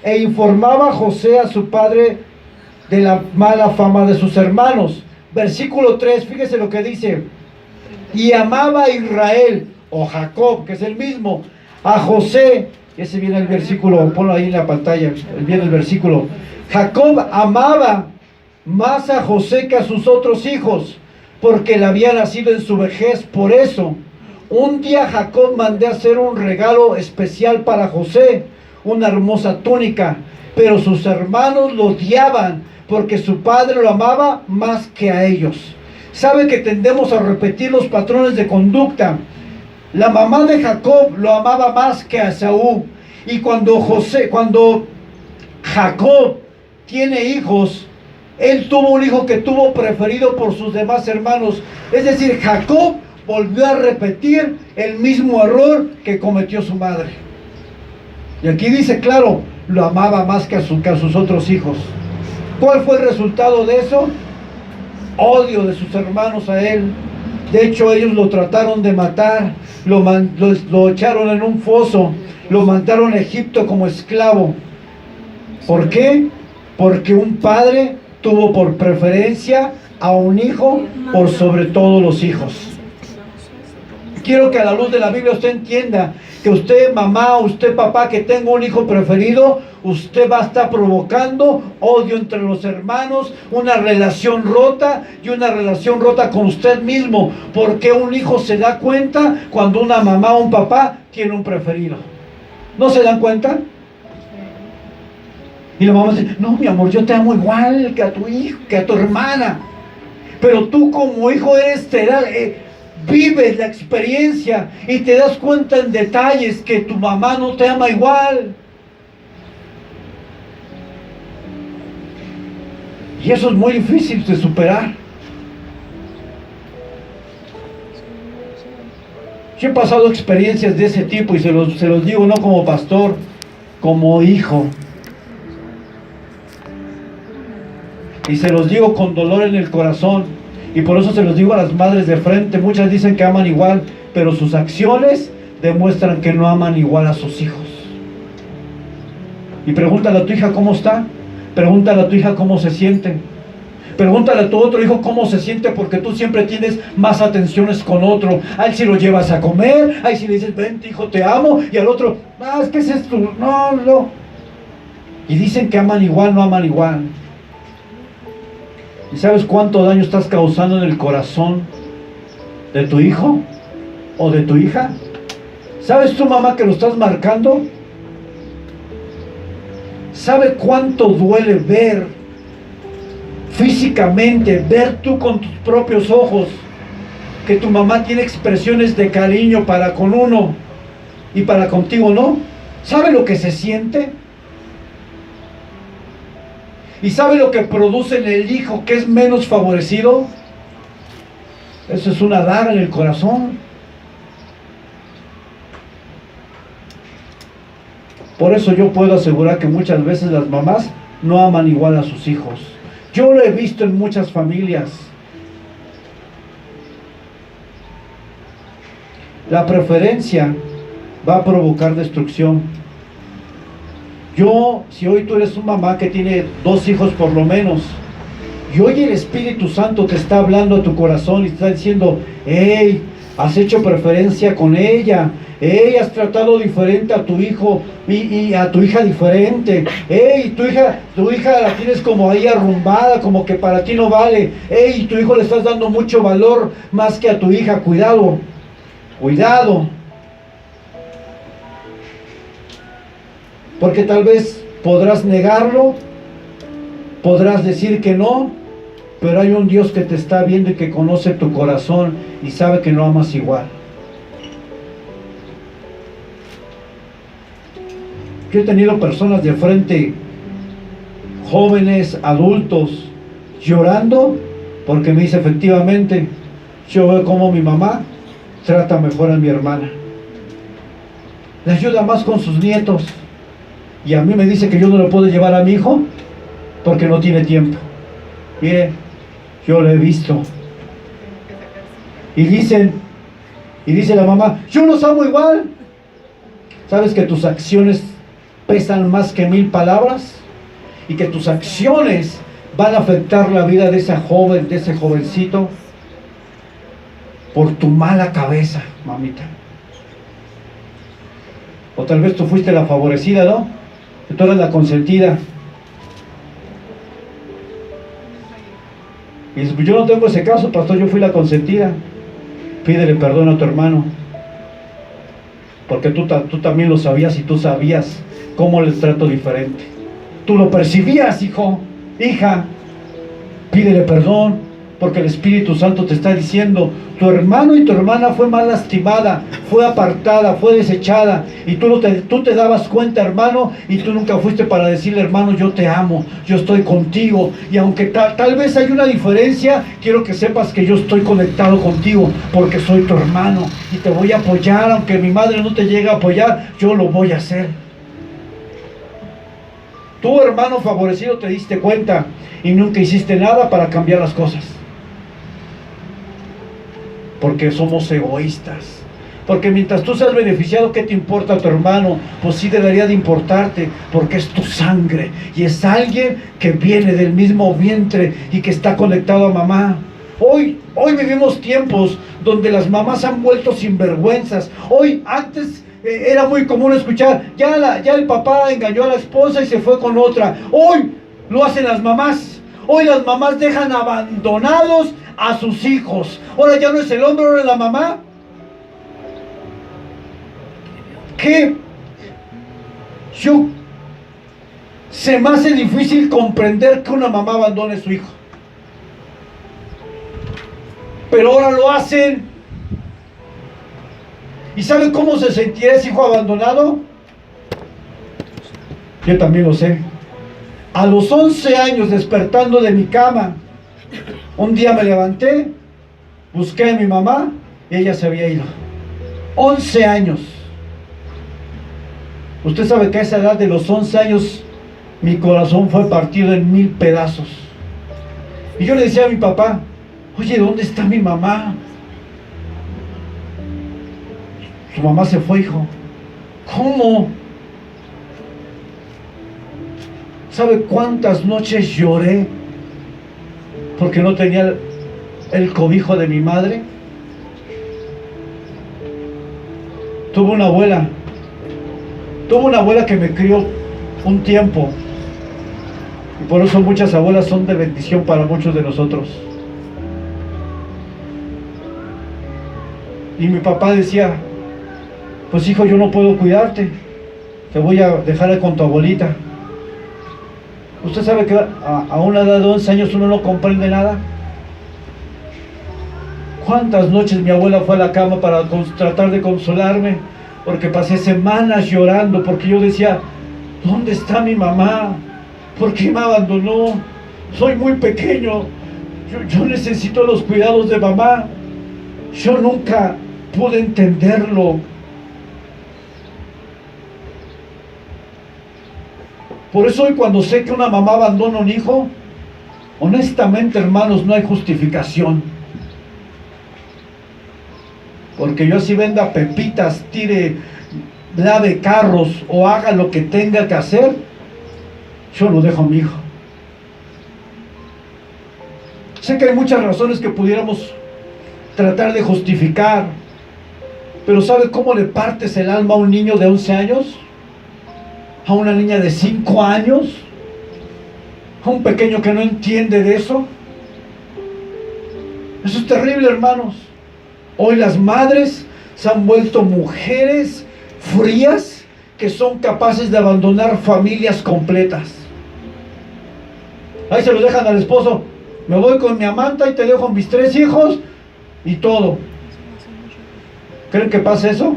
E informaba José a su padre de la mala fama de sus hermanos. Versículo 3, fíjese lo que dice. Y amaba a Israel, o Jacob, que es el mismo, a José. Ese viene el versículo, ponlo ahí en la pantalla, viene el versículo. Jacob amaba más a José que a sus otros hijos, porque le había nacido en su vejez. Por eso, un día Jacob mandó hacer un regalo especial para José, una hermosa túnica, pero sus hermanos lo odiaban, porque su padre lo amaba más que a ellos. Sabe que tendemos a repetir los patrones de conducta. La mamá de Jacob lo amaba más que a Esaú, y cuando Jacob tiene hijos, él tuvo un hijo que tuvo preferido por sus demás hermanos. Es decir, Jacob volvió a repetir el mismo error que cometió su madre. Y aquí dice claro, lo amaba más que a sus otros hijos. ¿Cuál fue el resultado de eso? Odio de sus hermanos a él. De hecho, ellos lo trataron de matar, lo echaron en un foso, lo mandaron a Egipto como esclavo. ¿Por qué? Porque un padre tuvo por preferencia a un hijo por sobre todos los hijos. Quiero que a la luz de la Biblia usted entienda que usted, mamá, usted, papá, que tenga un hijo preferido, usted va a estar provocando odio entre los hermanos, una relación rota y una relación rota con usted mismo, porque un hijo se da cuenta cuando una mamá o un papá tiene un preferido. ¿No se dan cuenta? Y la mamá dice, no, mi amor, yo te amo igual que a tu hijo, que a tu hermana, pero tú como hijo vives la experiencia y te das cuenta en detalles que tu mamá no te ama igual. Y eso es muy difícil de superar. Yo he pasado experiencias de ese tipo y se los digo no como pastor, como hijo. Y se los digo con dolor en el corazón. Y por eso se los digo a las madres de frente. Muchas dicen que aman igual, pero sus acciones demuestran que no aman igual a sus hijos. Y pregúntale a tu hija cómo está. Pregúntale a tu hija cómo se siente. Pregúntale a tu otro hijo cómo se siente, porque tú siempre tienes más atenciones con otro. A él si lo llevas a comer, a él si le dices, vente hijo, te amo. Y al otro, es que es esto, no. Y dicen que aman igual, no aman igual. ¿Y sabes cuánto daño estás causando en el corazón de tu hijo o de tu hija? ¿Sabes tu mamá que lo estás marcando? ¿Sabe cuánto duele ver físicamente, ver tú con tus propios ojos que tu mamá tiene expresiones de cariño para con uno y para contigo no? ¿Sabe lo que se siente? ¿Y sabe lo que produce en el hijo que es menos favorecido? Eso es una daga en el corazón. Por eso yo puedo asegurar que muchas veces las mamás no aman igual a sus hijos. Yo lo he visto en muchas familias. La preferencia va a provocar destrucción. Si hoy tú eres una mamá que tiene 2 hijos por lo menos, y hoy el Espíritu Santo te está hablando a tu corazón y te está diciendo: hey, has hecho preferencia con ella, hey, has tratado diferente a tu hijo y a tu hija diferente, hey, tu hija la tienes como ahí arrumbada, como que para ti no vale, hey, tu hijo le estás dando mucho valor más que a tu hija. Cuidado, cuidado, porque tal vez podrás negarlo, podrás decir que no, pero hay un Dios que te está viendo y que conoce tu corazón y sabe que no amas igual. Yo he tenido personas de frente, jóvenes, adultos, llorando porque me dice: efectivamente, yo veo cómo mi mamá trata mejor a mi hermana, le ayuda más con sus nietos, y a mí me dice que yo no lo puedo llevar a mi hijo porque no tiene tiempo. Mire, yo lo he visto. Y dice la mamá: yo los amo igual. ¿Sabes que tus acciones pesan más que 1000 palabras? Y que tus acciones van a afectar la vida de esa joven, de ese jovencito, por tu mala cabeza, mamita. O tal vez tú fuiste la favorecida, ¿no? Que tú eres la consentida. Y dices: yo no tengo ese caso, pastor, yo fui la consentida. Pídele perdón a tu hermano, porque tú también lo sabías, y tú sabías cómo les trato diferente. Tú lo percibías, hijo, hija. Pídele perdón, porque el Espíritu Santo te está diciendo: tu hermano y tu hermana fue mal lastimada, fue apartada, fue desechada, y tú te dabas cuenta, hermano, y tú nunca fuiste para decirle: hermano, yo te amo, yo estoy contigo, y aunque tal vez hay una diferencia, quiero que sepas que yo estoy conectado contigo, porque soy tu hermano, y te voy a apoyar. Aunque mi madre no te llegue a apoyar, yo lo voy a hacer. Tú, hermano favorecido, te diste cuenta y nunca hiciste nada para cambiar las cosas, porque somos egoístas. Porque mientras tú seas beneficiado, ¿qué te importa tu hermano? Pues sí debería de importarte, porque es tu sangre y es alguien que viene del mismo vientre y que está conectado a mamá. Hoy vivimos tiempos donde las mamás han vuelto sinvergüenzas. Antes era muy común escuchar: ya el papá engañó a la esposa y se fue con otra. Hoy lo hacen las mamás. Hoy las mamás dejan abandonados a sus hijos. Ahora ya no es el hombre, ahora es la mamá. ¿Qué? Se me hace difícil comprender que una mamá abandone a su hijo. Pero ahora lo hacen. ¿Y saben cómo se sentirá ese hijo abandonado? Yo también lo sé. A los 11 años, despertando de mi cama, un día me levanté, busqué a mi mamá y ella se había ido. 11 años. Usted sabe que a esa edad de los 11 años mi corazón fue partido en 1000 pedazos. Y yo le decía a mi papá: oye, ¿dónde está mi mamá? Su mamá se fue, hijo. ¿Cómo? ¿Sabe cuántas noches lloré porque no tenía el cobijo de mi madre? Tuve una abuela que me crió un tiempo, y por eso muchas abuelas son de bendición para muchos de nosotros. Y mi papá decía: pues hijo, yo no puedo cuidarte, te voy a dejar con tu abuelita. Usted sabe que a una edad de 11 años uno no comprende nada. ¿Cuántas noches mi abuela fue a la cama para tratar de consolarme? Porque pasé semanas llorando, porque yo decía: ¿dónde está mi mamá? ¿Por qué me abandonó? Soy muy pequeño, yo necesito los cuidados de mamá. Yo nunca pude entenderlo. Por eso hoy, cuando sé que una mamá abandona a un hijo, honestamente, hermanos, no hay justificación. porque yo así venda pepitas, tire, lave carros o haga lo que tenga que hacer, yo no dejo a mi hijo. Sé que hay muchas razones que pudiéramos tratar de justificar, pero ¿sabe cómo le partes el alma a un niño de 11 años? ¿A una niña de 5 años? ¿A un pequeño que no entiende de eso? Eso es terrible, hermanos. Hoy las madres se han vuelto mujeres frías que son capaces de abandonar familias completas. Ahí se los dejan al esposo. Me voy con mi amanta y te dejo mis 3 hijos y todo. ¿Creen que pasa eso?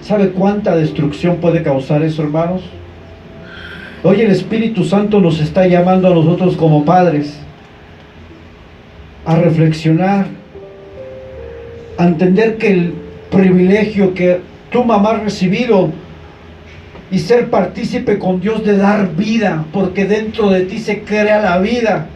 ¿Sabe cuánta destrucción puede causar eso, hermanos? Hoy el Espíritu Santo nos está llamando a nosotros como padres a reflexionar, a entender que el privilegio que tu mamá ha recibido y ser partícipe con Dios de dar vida, porque dentro de ti se crea la vida,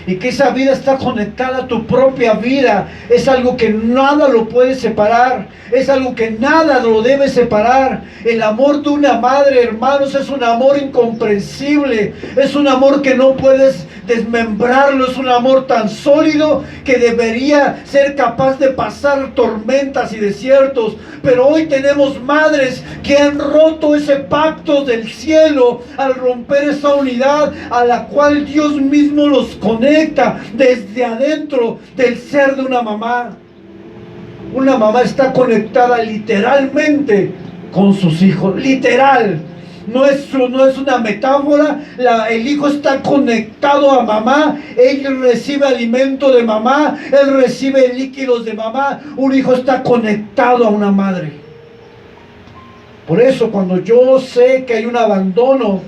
y que esa vida está conectada a tu propia vida, es algo que nada lo puede separar, es algo que nada lo debe separar. El amor de una madre, hermanos, es un amor incomprensible, es un amor que no puedes desmembrarlo, es un amor tan sólido que debería ser capaz de pasar tormentas y desiertos. Pero hoy tenemos madres que han roto ese pacto del cielo al romper esa unidad a la cual Dios mismo los conecta desde adentro del ser de una mamá. Una mamá está conectada literalmente con sus hijos, literal. No es una metáfora. El hijo está conectado a mamá. Él recibe alimento de mamá. Él recibe líquidos de mamá. Un hijo está conectado a una madre. Por eso cuando yo sé que hay un abandono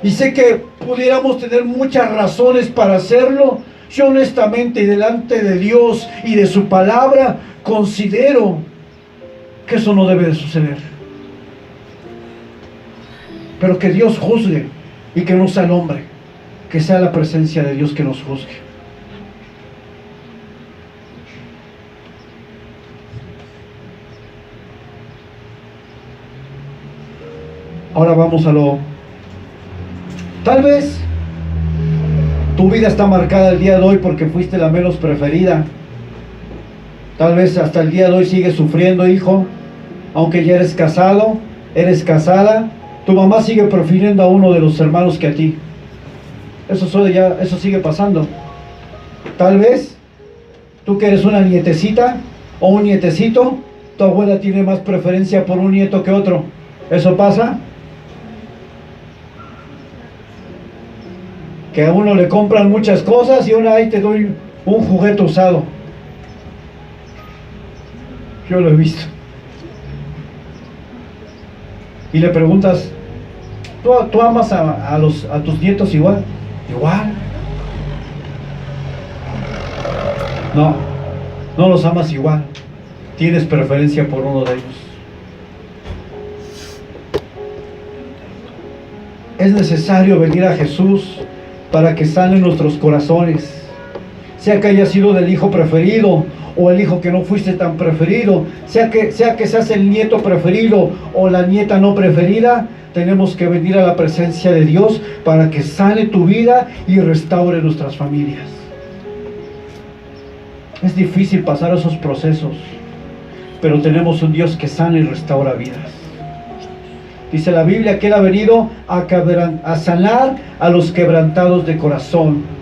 y sé que pudiéramos tener muchas razones para hacerlo, yo honestamente y delante de Dios y de su palabra considero que eso no debe de suceder. Pero que Dios juzgue y que no sea el hombre, que sea la presencia de Dios que nos juzgue. Ahora vamos a lo... Tal vez tu vida está marcada el día de hoy porque fuiste la menos preferida. Tal vez hasta el día de hoy sigues sufriendo, hijo, aunque ya eres casado, eres casada. Tu mamá sigue prefiriendo a uno de los hermanos que a ti. Eso sigue pasando. Tal vez tú que eres una nietecita o un nietecito, tu abuela tiene más preferencia por un nieto que otro. ¿Eso pasa? Que a uno le compran muchas cosas y ahora ahí te doy un juguete usado. Yo lo he visto. Y le preguntas, ¿tú amas a tus nietos igual? Igual. No los amas igual. Tienes preferencia por uno de ellos. Es necesario venir a Jesús para que sane nuestros corazones. Sea que haya sido del hijo preferido o el hijo que no fuiste tan preferido, sea que seas el nieto preferido o la nieta no preferida, tenemos que venir a la presencia de Dios para que sane tu vida y restaure nuestras familias. Es difícil pasar esos procesos, pero tenemos un Dios que sana y restaura vidas. Dice la Biblia que Él ha venido a sanar a los quebrantados de corazón.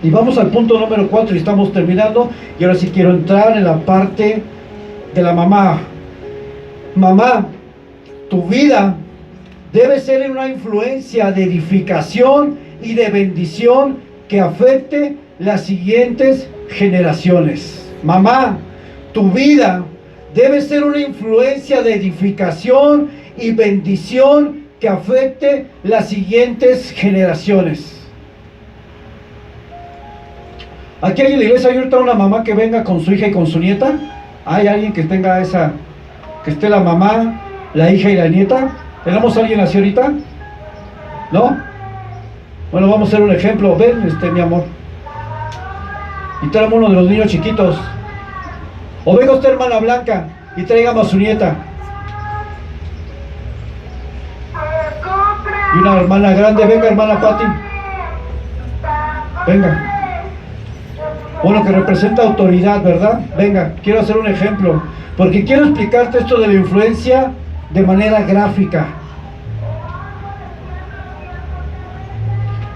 Y vamos al punto número 4 y estamos terminando. Y ahora sí quiero entrar en la parte de la mamá. Mamá, tu vida debe ser una influencia de edificación y de bendición que afecte las siguientes generaciones. Mamá, tu vida debe ser una influencia de edificación y bendición que afecte las siguientes generaciones. Aquí hay en la iglesia, hay ahorita una mamá que venga con su hija y con su nieta. ¿Hay alguien que tenga esa, que esté la mamá, la hija y la nieta? ¿Tenemos a alguien así ahorita? ¿No? Bueno, vamos a hacer un ejemplo. Ven, mi amor. y tráigame uno de los niños chiquitos. O venga usted, hermana Blanca, y tráigame a su nieta. Y una hermana grande, venga, hermana Patti. Venga. Uno que representa autoridad, ¿verdad? Venga, quiero hacer un ejemplo, porque quiero explicarte esto de la influencia de manera gráfica.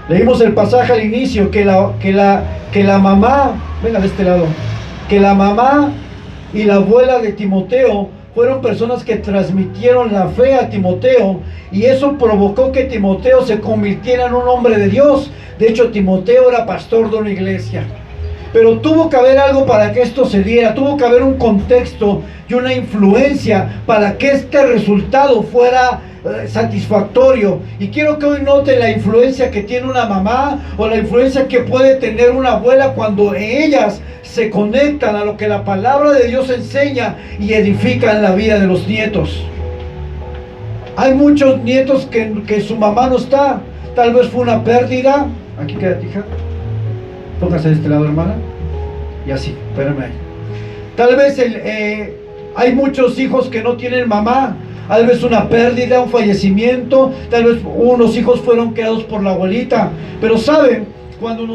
Leímos el pasaje al inicio, que la mamá, venga de este lado, que la mamá y la abuela de Timoteo fueron personas que transmitieron la fe a Timoteo, y eso provocó que Timoteo se convirtiera en un hombre de Dios. De hecho, Timoteo era pastor de una iglesia. Pero tuvo que haber algo para que esto se diera, tuvo que haber un contexto y una influencia para que este resultado fuera satisfactorio. Y quiero que hoy note la influencia que tiene una mamá, o la influencia que puede tener una abuela cuando ellas se conectan a lo que la palabra de Dios enseña y edifican la vida de los nietos. Hay muchos nietos que su mamá no está, tal vez fue una pérdida. Aquí queda hija. Póngase de este lado, hermana. Y así, espérame ahí. Tal vez hay muchos hijos que no tienen mamá. Tal vez una pérdida, un fallecimiento. Tal vez unos hijos fueron creados por la abuelita. Pero saben, cuando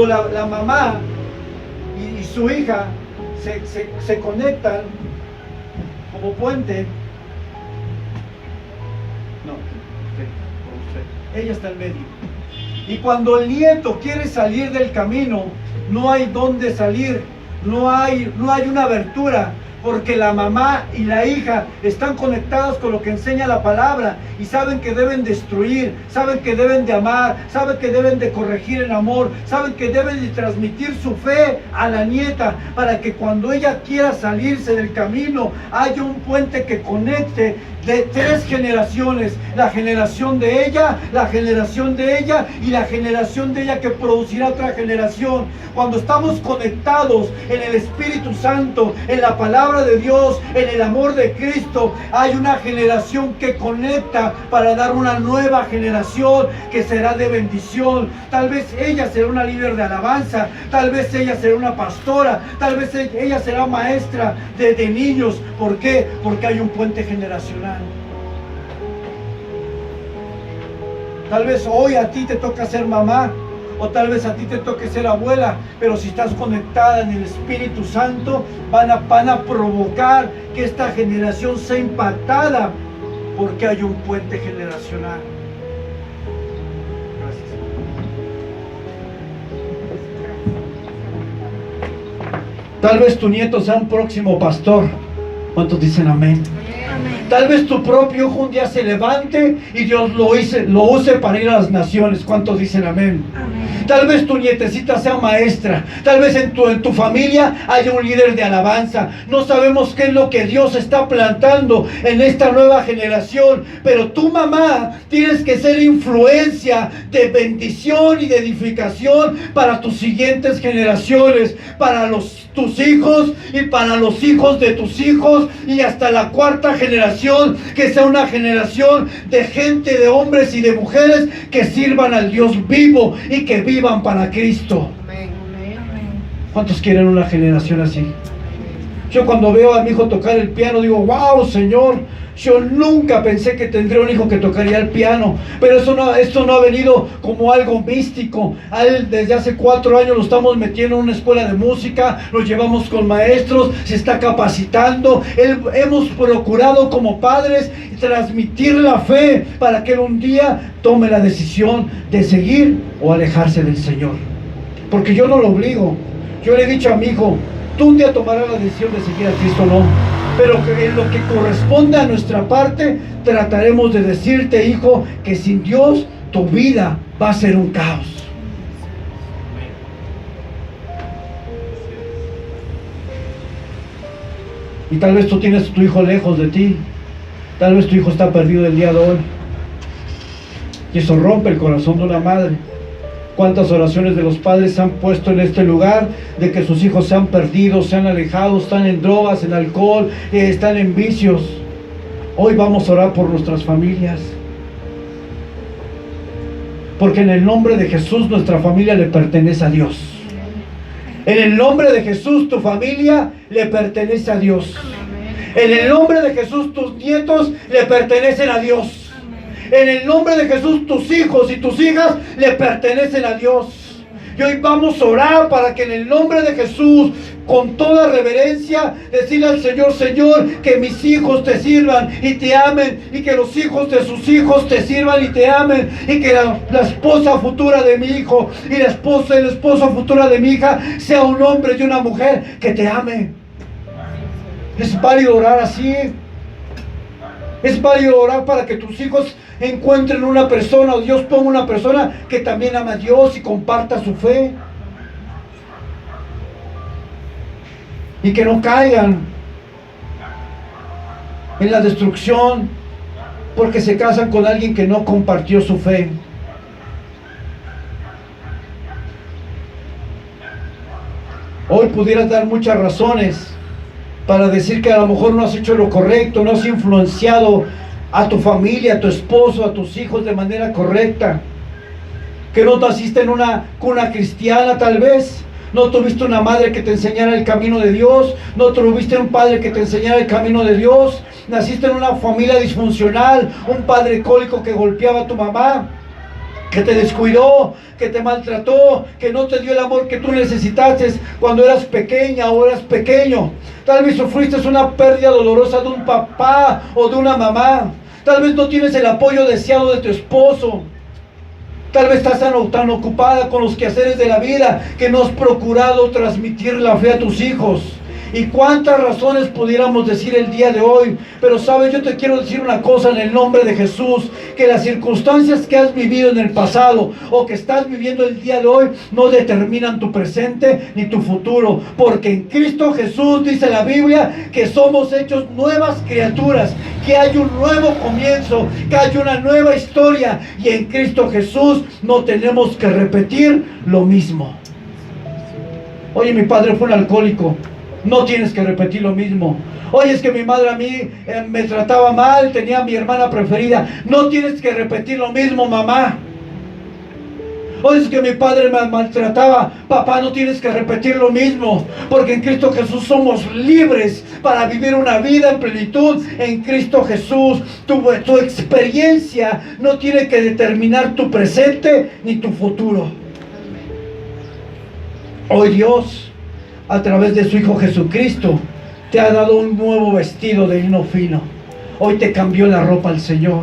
la mamá y su hija se conectan como puente. No, ella está en medio. Y cuando el nieto quiere salir del camino, no hay dónde salir, no hay una abertura, porque la mamá y la hija están conectadas con lo que enseña la palabra y saben que deben destruir, saben que deben de amar, saben que deben de corregir en amor, saben que deben de transmitir su fe a la nieta para que cuando ella quiera salirse del camino haya un puente que conecte de 3 generaciones: la generación de ella, la generación de ella y la generación de ella, que producirá otra generación. Cuando estamos conectados en el Espíritu Santo, en la palabra de Dios, en el amor de Cristo, hay una generación que conecta para dar una nueva generación que será de bendición. Tal vez ella será una líder de alabanza, tal vez ella será una pastora, tal vez ella será maestra de niños. ¿Por qué? Porque hay un puente generacional. Tal vez hoy a ti te toca ser mamá, o tal vez a ti te toque ser abuela, pero si estás conectada en el Espíritu Santo, van a provocar que esta generación sea impactada, porque hay un puente generacional. Gracias. Tal vez tu nieto sea un próximo pastor. ¿Cuántos dicen amén? Tal vez tu propio hijo un día se levante y Dios lo use para ir a las naciones. ¿Cuántos dicen amén? Amén. Tal vez tu nietecita sea maestra. Tal vez en tu familia haya un líder de alabanza. No sabemos qué es lo que Dios está plantando en esta nueva generación. Pero tu mamá tienes que ser influencia de bendición y de edificación para tus siguientes generaciones, para tus hijos y para los hijos de tus hijos y hasta la 4ª generación, que sea una generación de gente, de hombres y de mujeres que sirvan al Dios vivo y que vivan para Cristo. ¿Cuántos quieren una generación así? Yo cuando veo a mi hijo tocar el piano digo, wow, Señor, yo nunca pensé que tendría un hijo que tocaría el piano. Pero esto no ha venido como algo místico. A él desde hace 4 años lo estamos metiendo en una escuela de música, lo llevamos con maestros, se está capacitando. Hemos procurado como padres transmitir la fe para que él un día tome la decisión de seguir o alejarse del Señor. Porque yo no lo obligo. Yo le he dicho a mi hijo, tú un día tomarás la decisión de seguir a Cristo, no. Pero que en lo que corresponde a nuestra parte, trataremos de decirte, hijo, que sin Dios tu vida va a ser un caos. Y tal vez tú tienes a tu hijo lejos de ti. Tal vez tu hijo está perdido el día de hoy. Y eso rompe el corazón de una madre. ¿Cuántas oraciones de los padres se han puesto en este lugar de que sus hijos se han perdido, se han alejado, están en drogas, en alcohol, están en vicios? Hoy vamos a orar por nuestras familias. Porque en el nombre de Jesús nuestra familia le pertenece a Dios. En el nombre de Jesús tu familia le pertenece a Dios. En el nombre de Jesús tus nietos le pertenecen a Dios. En el nombre de Jesús tus hijos y tus hijas le pertenecen a Dios. Y hoy vamos a orar para que en el nombre de Jesús, con toda reverencia, decirle al Señor: Señor, que mis hijos te sirvan y te amen, y que los hijos de sus hijos te sirvan y te amen, y que la esposa futura de mi hijo y el esposo futura de mi hija sea un hombre y una mujer que te ame. Es válido orar así. Es válido orar para que tus hijos encuentren una persona, o Dios ponga una persona que también ama a Dios y comparta su fe. Y que no caigan en la destrucción porque se casan con alguien que no compartió su fe. Hoy pudieras dar muchas razones para decir que a lo mejor no has hecho lo correcto, no has influenciado a tu familia, a tu esposo, a tus hijos de manera correcta, que no naciste en una cuna cristiana tal vez, no tuviste una madre que te enseñara el camino de Dios, no tuviste un padre que te enseñara el camino de Dios, naciste en una familia disfuncional, un padre alcohólico que golpeaba a tu mamá, que te descuidó, que te maltrató, que no te dio el amor que tú necesitaste cuando eras pequeña o eras pequeño. Tal vez sufriste una pérdida dolorosa de un papá o de una mamá. Tal vez no tienes el apoyo deseado de tu esposo. Tal vez estás tan ocupada con los quehaceres de la vida que no has procurado transmitir la fe a tus hijos. Y cuántas razones pudiéramos decir el día de hoy, pero sabes, yo te quiero decir una cosa en el nombre de Jesús, que las circunstancias que has vivido en el pasado o que estás viviendo el día de hoy no determinan tu presente ni tu futuro, porque en Cristo Jesús dice la Biblia que somos hechos nuevas criaturas, que hay un nuevo comienzo, que hay una nueva historia, y en Cristo Jesús no tenemos que repetir lo mismo. Oye, mi padre fue un alcohólico. No tienes que repetir lo mismo. Oye, es que mi madre a mí me trataba mal, tenía a mi hermana preferida. No tienes que repetir lo mismo, mamá. Oye, es que mi padre me maltrataba. Papá, no tienes que repetir lo mismo, porque en Cristo Jesús somos libres para vivir una vida en plenitud. En Cristo Jesús tu experiencia no tiene que determinar tu presente ni tu futuro. Hoy Dios, a través de su Hijo Jesucristo, te ha dado un nuevo vestido de lino fino. Hoy te cambió la ropa el Señor.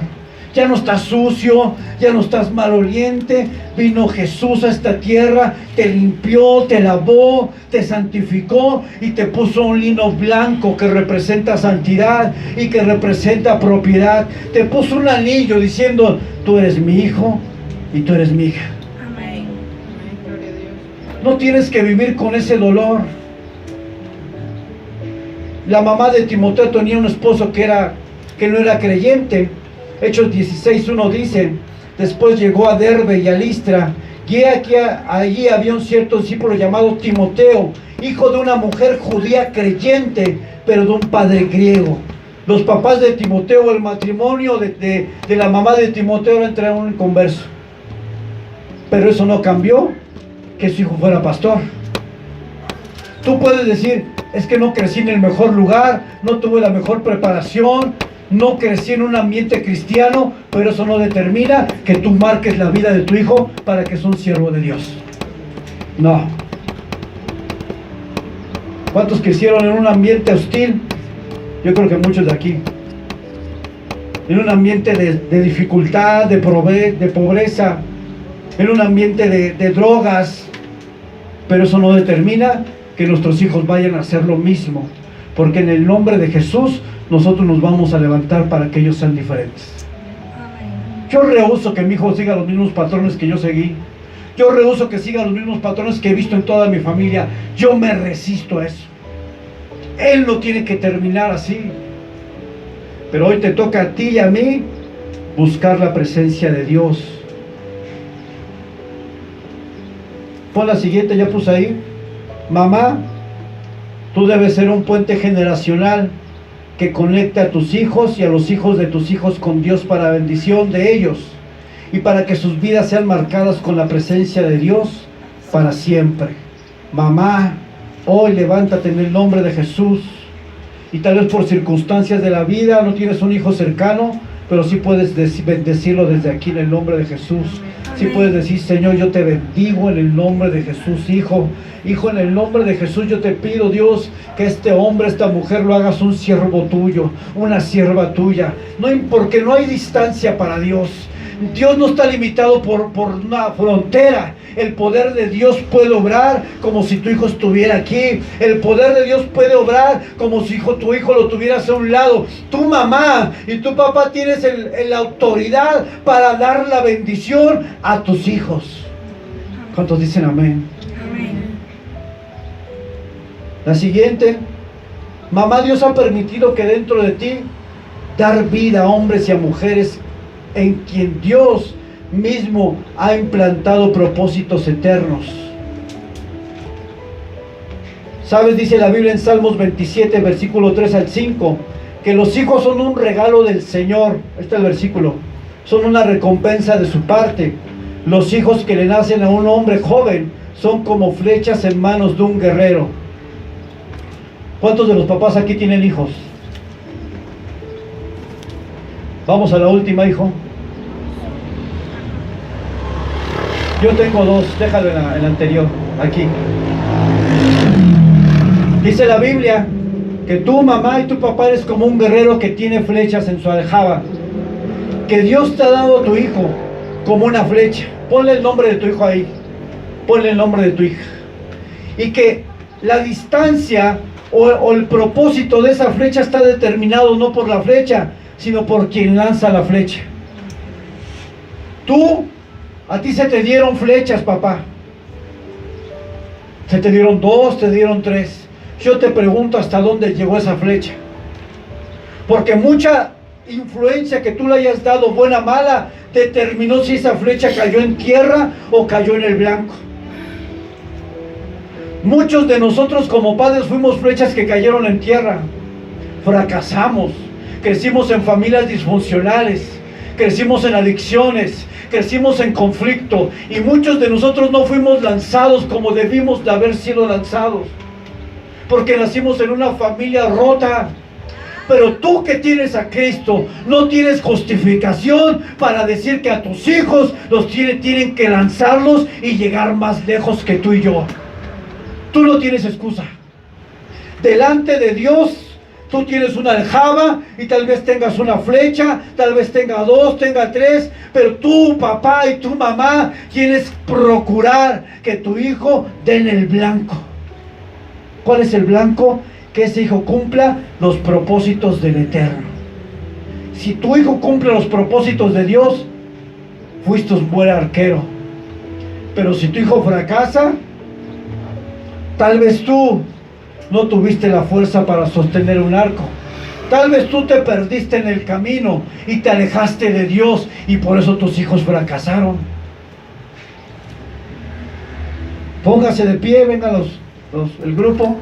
Ya no estás sucio, ya no estás maloliente. Vino Jesús a esta tierra, te limpió, te lavó, te santificó y te puso un lino blanco que representa santidad y que representa propiedad. Te puso un anillo diciendo: tú eres mi hijo y tú eres mi hija. Amén. No tienes que vivir con ese dolor. La mamá de Timoteo tenía un esposo que no era creyente. Hechos 16:1 dice: después llegó a Derbe y a Listra, y aquí allí había un cierto discípulo llamado Timoteo, hijo de una mujer judía creyente, pero de un padre griego. Los papás de Timoteo, el matrimonio de la mamá de Timoteo, entraron en converso. Pero eso no cambió que su hijo fuera pastor. Tú puedes decir: es que no crecí en el mejor lugar, no tuve la mejor preparación, no crecí en un ambiente cristiano, pero eso no determina que tú marques la vida de tu hijo para que sea un siervo de Dios. No. ¿Cuántos crecieron en un ambiente hostil? Yo creo que muchos de aquí. En un ambiente de dificultad, de pobreza, en un ambiente de drogas, pero eso no determina que nuestros hijos vayan a hacer lo mismo, porque en el nombre de Jesús nosotros nos vamos a levantar para que ellos sean diferentes. Yo rehúso que mi hijo siga los mismos patrones que yo seguí. Yo rehúso que siga los mismos patrones que he visto en toda mi familia. Yo me resisto a eso. Él no tiene que terminar así. Pero hoy te toca a ti y a mí buscar la presencia de Dios. Pon la siguiente, ya puse ahí. Mamá, tú debes ser un puente generacional que conecte a tus hijos y a los hijos de tus hijos con Dios para bendición de ellos y para que sus vidas sean marcadas con la presencia de Dios para siempre. Mamá, hoy levántate en el nombre de Jesús. Y tal vez por circunstancias de la vida no tienes un hijo cercano, pero sí puedes bendecirlo desde aquí en el nombre de Jesús. Sí puedes decir: Señor, yo te bendigo en el nombre de Jesús, hijo. Hijo, en el nombre de Jesús yo te pido, Dios, que este hombre, esta mujer lo hagas un siervo tuyo, una sierva tuya. No, porque no hay distancia para Dios. Dios no está limitado por una frontera. El poder de Dios puede obrar como si tu hijo estuviera aquí. El poder de Dios puede obrar como si tu hijo lo tuvieras a un lado. Tu mamá y tu papá tienes la autoridad para dar la bendición a tus hijos. ¿Cuántos dicen amén? Amén. La siguiente: mamá, Dios ha permitido que dentro de ti dar vida a hombres y a mujeres en quien Dios mismo ha implantado propósitos eternos. ¿Sabes? Dice la Biblia en Salmos 27, versículo 3 al 5, que los hijos son un regalo del Señor. Este es el versículo. Son una recompensa de su parte. Los hijos que le nacen a un hombre joven son como flechas en manos de un guerrero. ¿Cuántos de los papás aquí tienen hijos? Vamos a la última, hijo. Yo tengo dos, déjalo en la anterior, aquí. Dice la Biblia que tu mamá y tu papá eres como un guerrero que tiene flechas en su aljaba. Que Dios te ha dado a tu hijo como una flecha. Ponle el nombre de tu hijo ahí. Ponle el nombre de tu hija. Y que la distancia o el propósito de esa flecha está determinado no por la flecha, sino por quien lanza la flecha. A ti se te dieron flechas, papá. Se te dieron 2, te dieron 3. Yo te pregunto hasta dónde llegó esa flecha. Porque mucha influencia que tú le hayas dado, buena o mala, determinó si esa flecha cayó en tierra o cayó en el blanco. Muchos de nosotros como padres fuimos flechas que cayeron en tierra. Fracasamos. Crecimos en familias disfuncionales. Crecimos en adicciones. Crecimos en conflicto. Y muchos de nosotros no fuimos lanzados como debimos de haber sido lanzados. Porque nacimos en una familia rota. Pero tú que tienes a Cristo, no tienes justificación para decir que a tus hijos tienen que lanzarlos y llegar más lejos que tú y yo. Tú no tienes excusa. Delante de Dios, tú tienes una aljaba y tal vez tengas una flecha, tal vez tenga 2, tenga 3, pero tú, papá y tu mamá, tienes procurar que tu hijo dé en el blanco. ¿Cuál es el blanco? Que ese hijo cumpla los propósitos del Eterno. Si tu hijo cumple los propósitos de Dios, fuiste un buen arquero. Pero si tu hijo fracasa, tal vez tú no tuviste la fuerza para sostener un arco. Tal vez tú te perdiste en el camino y te alejaste de Dios y por eso tus hijos fracasaron. Póngase de pie, venga el grupo.